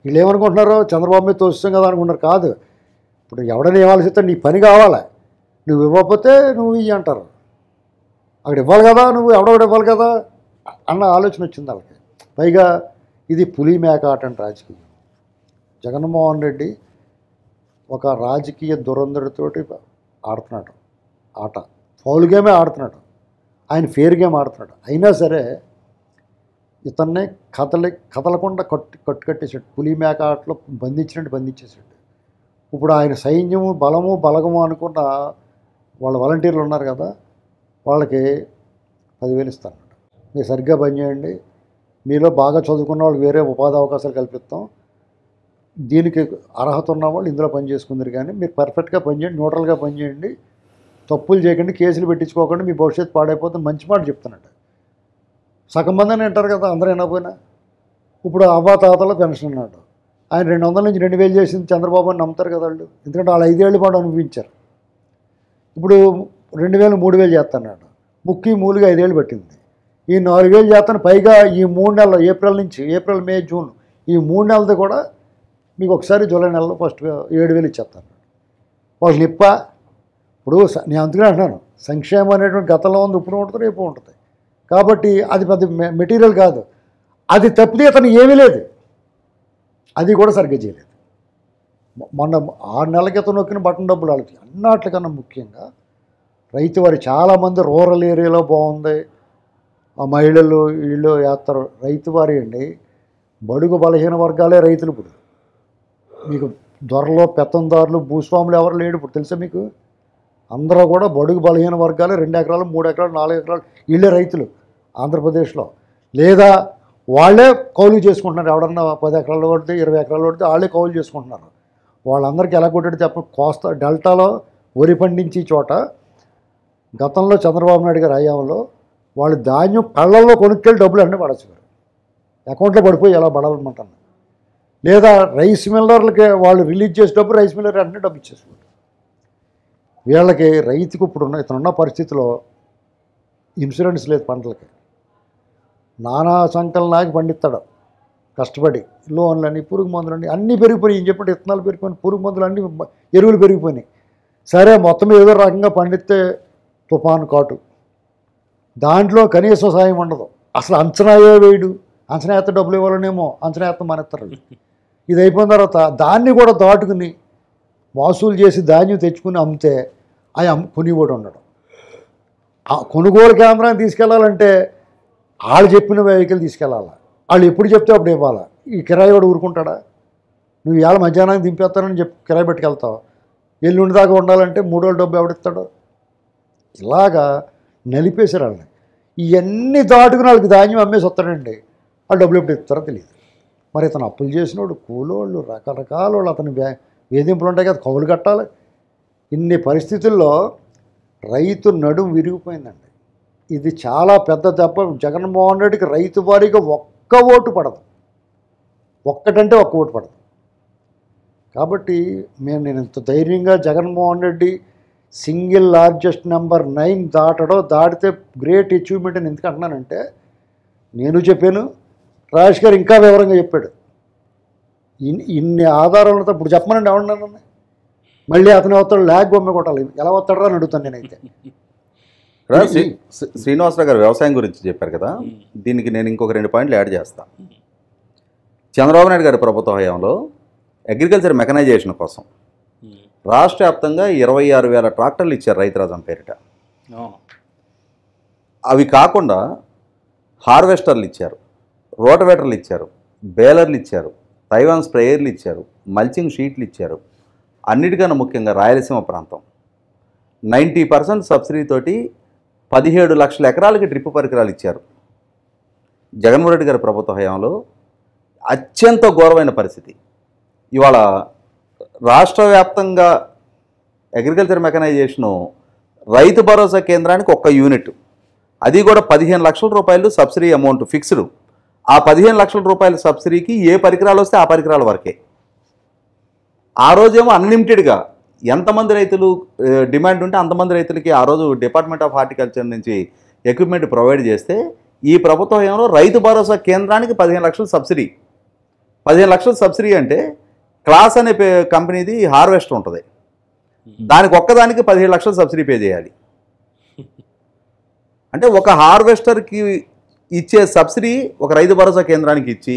వీళ్ళు ఏమనుకుంటున్నారో చంద్రబాబు మీద తోస్తాం కదా అనుకుంటారు. కాదు, ఇప్పుడు ఎవడైనా ఏం ఆలోచిస్తాడు, నీ పని కావాలా, నువ్వు ఇవ్వకపోతే నువ్వు ఇవి అంటారు. అక్కడ ఇవ్వాలి కదా, నువ్వు ఎవడొకటి ఇవ్వాలి కదా అన్న ఆలోచన వచ్చింది వాళ్ళకి. పైగా ఇది పులి మేక ఆట అంటే రాజకీయం. జగన్మోహన్ రెడ్డి ఒక రాజకీయ దురంధరితోటి ఆడుతున్నాడు ఆట, ఫౌల్ గేమే ఆడుతున్నాడు, ఆయన ఫేర్ గేమ్ ఆడుతున్నాడు. అయినా సరే ఇతన్ని కదలకుండా కట్టేసాడు, పులి మేక ఆటలో బంధించినట్టు బంధించేసాడు. ఇప్పుడు ఆయన సైన్యము బలము బలగము అనుకున్న వాళ్ళ వాలంటీర్లు ఉన్నారు కదా, వాళ్ళకి 10,000 ఇస్తాను, మీరు సరిగ్గా పనిచేయండి, మీలో బాగా చదువుకున్న వాళ్ళకి వేరే ఉపాధి అవకాశాలు కల్పిస్తాం, దీనికి అర్హత ఉన్న వాళ్ళు ఇందులో పని చేసుకుందరు, కానీ మీరు పర్ఫెక్ట్గా పనిచేయండి, న్యూట్రల్గా పనిచేయండి, తప్పులు చేయకండి, కేసులు పెట్టించుకోకండి, మీ భవిష్యత్తు పాడైపోతుంది, మంచి మాట చెప్తున్నాడు. సగం మంది అని అంటారు కదా, అందరూ వినకపోయినా. ఇప్పుడు అవ్వాతాతలో పెన్షన్ ఉన్నాడు, ఆయన 200 నుంచి 2,000 చేసింది చంద్రబాబు అని నమ్ముతారు కదా వాళ్ళు, ఎందుకంటే వాళ్ళు 5 ఏళ్ళు పాటు అనుభవించారు. ఇప్పుడు 2,000 3,000 చేస్తున్నాడు, ముక్కి మూలుగా 5 ఏళ్ళు పట్టింది. ఈ 4,000 చేస్తాను, పైగా ఈ 3 నెలలు ఏప్రిల్ మే జూన్ ఈ 3 నెలది కూడా మీకు ఒకసారి జూలై నెలలో ఫస్ట్గా 7,000 ఇచ్చేస్తాను. వాళ్ళు నిప్ప. ఇప్పుడు నేను అందుకనే అంటున్నాను, సంక్షేమం అనేటువంటి గతంలో ఉంది, ఇప్పుడు ఉంటుంది, రేపు ఉంటుంది. కాబట్టి అది పెద్ద మెటీరియల్ కాదు. అది తప్పితే అతను ఏమీ లేదు, అది కూడా సరిగ్గా చేయలేదు. మొన్న 6 నెలల క్రితం నొక్కిన బటన్ డబ్బులు వాళ్ళకి అన్నట్లకన్నా ముఖ్యంగా రైతు వారి చాలామంది రూరల్ ఏరియాలో బాగుంది, ఆ మహిళలు వీళ్ళు వేస్తారు. రైతు వారి అండి, బడుగు బలహీన వర్గాలే రైతులు. ఇప్పుడు మీకు దొరలో పెత్తందారులు భూస్వాములు ఎవరు లేడు ఇప్పుడు, తెలుసా మీకు? అందరూ కూడా బడుగు బలహీన వర్గాలే, 2 ఎకరాలు 3 ఎకరాలు 4 ఎకరాలు వీళ్ళే రైతులు ఆంధ్రప్రదేశ్లో. లేదా వాళ్ళే కౌలు చేసుకుంటున్నారు, ఎవడన్నా 10 ఎకరాలు కొడితే 20 ఎకరాలు కొడితే వాళ్ళే కౌలు చేసుకుంటున్నారు. వాళ్ళందరికీ ఎలా కొట్టాడు చెప్ప, కోస్తా డెల్టాలో వరి పండించే చోట గతంలో చంద్రబాబు నాయుడు గారి హయాంలో వాళ్ళు ధాన్యం కళ్ళల్లో కొనుక్కెళ్ళి డబ్బులు అన్నీ పడేసేవారు, అకౌంట్లో పడిపోయి ఎలా పడాలనుకుంటాను. లేదా రైస్ మిల్లర్లకి వాళ్ళు రిలీజ్ చేసేటప్పుడు రైస్ మిల్లర్ అన్నీ డబ్బు ఇచ్చేసేవారు. వీళ్ళకి రైతుకు ఇతనున్న పరిస్థితిలో ఇన్సూరెన్స్ లేదు పంటలకి, నానా సంకలు నాకి పండిస్తాడు కష్టపడి, లోన్లని పురుగు మందులని అన్నీ పెరిగిపోయినాయి. ఏం చెప్పండి, విత్తనాలు పెరిగిపోయినాయి, పురుగు మందులు అన్నీ, ఎరువులు పెరిగిపోయినాయి. సరే మొత్తం ఏదో రకంగా పండిస్తే తుఫాను కాటు, దాంట్లో కనీస సాయం ఉండదు, అసలు అంచనాయే వేయడు. అంచనా ఎత్త డబ్బులు ఇవ్వాలనేమో అంచనా ఎత్త మానేస్తారు. ఇది అయిపోయిన తర్వాత దాన్ని కూడా దాటుకుని వాసూలు చేసి ధాన్యం తెచ్చుకుని అమ్మితే అవి కొనివాడు ఉండడం. ఆ కొనుగోలు కేంద్రాన్ని తీసుకెళ్లాలంటే వాళ్ళు చెప్పిన వెహికల్ తీసుకెళ్ళాలి, వాళ్ళు ఎప్పుడు చెప్తే అప్పుడు ఇవ్వాలి. ఈ కిరాయి కూడా ఊరుకుంటాడా? నువ్వు ఇవాళ మధ్యాహ్నానికి దింపేస్తానని చెప్పి కిరాయి పెట్టుకెళ్తావు, ఎల్లుండి దాకా ఉండాలంటే 3 రోజులు డబ్బు ఎవడిస్తాడు? ఇలాగా నలిపేశారు వాళ్ళని. ఇవన్నీ దాటుకుని వాళ్ళకి ధాన్యం అమ్మేసి వస్తాడండి, వాళ్ళు డబ్బులు ఎప్పుడు ఇస్తారో తెలియదు. మరి ఇతను అప్పులు చేసినోడు, కూలోళ్ళు, రకరకాల వాళ్ళు, అతని వేధింపులు ఉంటాయి కదా, కౌలు కట్టాలి. ఇన్ని పరిస్థితుల్లో రైతు నడుము విరిగిపోయిందండి. ఇది చాలా పెద్ద దెబ్బ. జగన్మోహన్ రెడ్డికి రైతు వారీగా ఒక్క ఓటు పడదు, ఒక్కటంటే ఒక్క ఓటు పడదు. కాబట్టి నేను ఇంత ధైర్యంగా Jaganmohan Reddy single largest number 9 దాటితే గ్రేట్ అచీవ్మెంట్ అని ఎందుకు అంటున్నానంటే, నేను చెప్పాను, రాజేష్ గారు ఇంకా వివరంగా చెప్పాడు. ఇన్ని ఆధారాలతో ఇప్పుడు చెప్పమనండి ఎవరన్నా, మళ్ళీ అతను వస్తాడు ల్యాగ్ బొమ్మ కొట్టాలి, ఎలా వస్తాడో అని అడుగుతాను నేనైతే. శ్రీనివాసరావు గారు వ్యవసాయం గురించి చెప్పారు కదా, దీనికి నేను ఇంకొక 2 పాయింట్లు యాడ్ చేస్తాను. చంద్రబాబు నాయుడు గారి ప్రభుత్వ హయాంలో అగ్రికల్చర్ మెకనైజేషన్ కోసం రాష్ట్ర వ్యాప్తంగా 26,000 ట్రాక్టర్లు ఇచ్చారు రైతురాజం పేరిట. అవి కాకుండా హార్వెస్టర్లు ఇచ్చారు, రోటవేటర్లు ఇచ్చారు, బేలర్లు ఇచ్చారు, తైవాన్ స్ప్రేయర్లు ఇచ్చారు, మల్చింగ్ షీట్లు ఇచ్చారు. అన్నిటికన్నా ముఖ్యంగా రాయలసీమ ప్రాంతం 90% సబ్సిడీతోటి 17 లక్షల ఎకరాలకి డ్రిప్ పరికరాలు ఇచ్చారు. జగన్మోహన్ రెడ్డి గారి ప్రభుత్వ హయాంలో అత్యంత ఘోరమైన పరిస్థితి. ఇవాళ రాష్ట్ర వ్యాప్తంగా అగ్రికల్చర్ మెకనైజేషను రైతు భరోసా కేంద్రానికి 1 యూనిట్, అది కూడా 15 లక్షల రూపాయలు సబ్సిడీ అమౌంట్ ఫిక్స్డ్. ఆ 15 లక్షల రూపాయల సబ్సిడీకి ఏ పరికరాలు వస్తే ఆ పరికరాల వరకే. ఆ రోజేమో అన్లిమిటెడ్గా ఎంతమంది రైతులు డిమాండ్ ఉంటే అంతమంది రైతులకి ఆ రోజు డిపార్ట్మెంట్ ఆఫ్ హార్టికల్చర్ నుంచి ఎక్విప్మెంట్ ప్రొవైడ్ చేస్తే ఈ ప్రభుత్వం ఏమో రైతు భరోసా కేంద్రానికి 15 లక్షలు సబ్సిడీ. 15 లక్షలు సబ్సిడీ అంటే క్లాస్ అనే కంపెనీది హార్వెస్టర్ ఉంటుంది, దానికి ఒక్కదానికి 17 లక్షలు సబ్సిడీ పే చేయాలి. అంటే ఒక హార్వెస్టర్కి ఇచ్చే సబ్సిడీ ఒక రైతు భరోసా కేంద్రానికి ఇచ్చి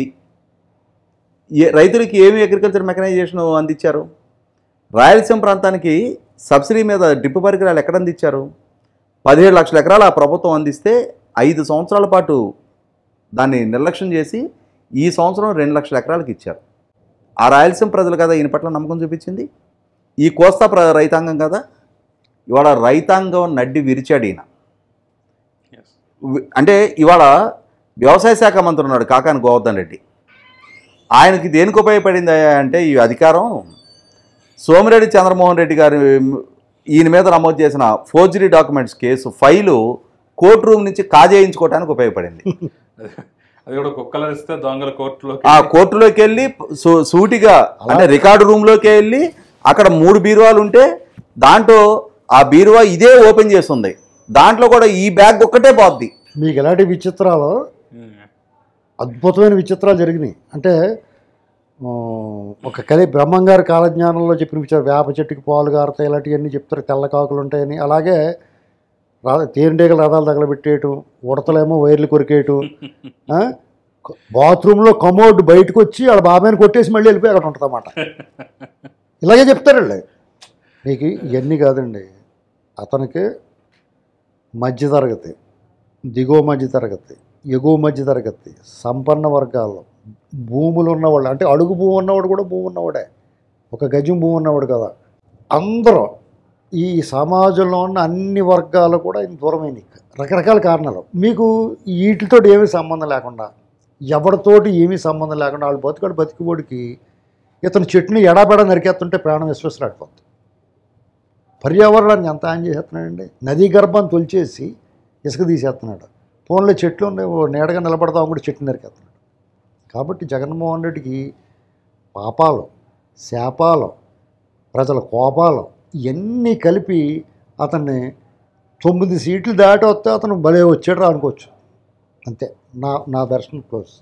రైతులకి ఏమి అగ్రికల్చర్ మెకనైజేషన్ అందించారు? రాయలసీమ ప్రాంతానికి సబ్సిడీ మీద డ్రిప్ పరికరాలు ఎక్కడ అందించారు? 17 లక్షల ఎకరాలు ఆ ప్రభుత్వం అందిస్తే 5 సంవత్సరాల పాటు దాన్ని నిర్లక్ష్యం చేసి ఈ సంవత్సరం 2 లక్షల ఎకరాలకు ఇచ్చారు. ఆ రాయలసీమ ప్రజలు కదా ఈయన పట్ల నమ్మకం చూపించింది, ఈ కోస్తా రైతాంగం కదా. ఇవాళ రైతాంగం నడ్డి విరిచాడు ఈయన. అంటే ఇవాళ వ్యవసాయ శాఖ మంత్రి ఉన్నాడు కాకాని గోవర్ధన్ రెడ్డి, ఆయనకి దేనికి ఉపయోగపడింది అంటే ఈ అధికారం సోమిరెడ్డి చంద్రమోహన్ రెడ్డి గారు ఈయన మీద నమోదు చేసిన forgery documents case file court room నుంచి కాజేయించుకోవడానికి ఉపయోగపడింది. అది కూడా కుక్కలరిస్తే దొంగల కోర్టులో ఆ కోర్టులోకి వెళ్ళి సూటిగా అంటే రికార్డు రూమ్లోకి వెళ్ళి అక్కడ 3 బీరువాలు ఉంటే దాంట్లో ఆ బీరువా ఇదే ఓపెన్ చేస్తుంది, దాంట్లో కూడా ఈ బ్యాగ్ ఒక్కటే పోద్ది. మీకు ఎలాంటి విచిత్రాలు, అద్భుతమైన విచిత్రాలు జరిగినాయి అంటే ఒక బ్రహ్మంగారి కాలజ్ఞానంలో చెప్పిన విచారం, వేప చెట్టుకి పాలు గారుతాయి ఇలాంటివన్నీ చెప్తారు, తెల్ల కాకులు ఉంటాయని. అలాగే తేనెటీగలు రథాలు తగలబెట్టేయటం, ఉడతలేమో వైర్లు కొరికేయటం, బాత్రూంలో కమోడ్ బయటకు వచ్చి వాళ్ళ బాబాయిని కొట్టేసి మళ్ళీ వెళ్ళిపోయి అక్కడ ఉంటుంది అన్నమాట. ఇలాగే చెప్తారండి. మీకు ఇవన్నీ కాదండి, అతనికి మధ్యతరగతి, దిగువ మధ్యతరగతి, ఎగువ మధ్యతరగతి, సంపన్న వర్గాల్లో భూములు ఉన్నవాళ్ళు, అంటే అడుగు భూమి ఉన్నవాడు కూడా భూమి ఉన్నవాడే, ఒక గజం భూమి ఉన్నవాడు కదా, అందరూ ఈ సమాజంలో ఉన్న అన్ని వర్గాలు కూడా ఇంత దూరమైన రకరకాల కారణాలు. మీకు వీటితో ఏమీ సంబంధం లేకుండా, ఎవరితోటి ఏమీ సంబంధం లేకుండా వాళ్ళు బతికిబోడికి ఇతను చెట్టుని ఎడాపెడా నరికేస్తుంటే ప్రాణం విశ్వసరాడిపోతుంది. పర్యావరణాన్ని ఎంత హాని చేసేస్తున్నాడండి. నదీ గర్భాన్ని తొలిచేసి ఇసుక తీసేస్తున్నాడు. ఫోన్లో చెట్లు నీడగా నిలబడతాం కూడా చెట్టు నరికేస్తున్నాడు. కాబట్టి జగన్మోహన్ రెడ్డికి పాపాలు, శాపాలు, ప్రజల కోపాలు ఇవన్నీ కలిపి అతన్ని 9 సీట్లు దాటి వస్తే అతను భలే వచ్చాడు రా అనుకోవచ్చు. అంతే. నా దర్శనం క్లోజ్.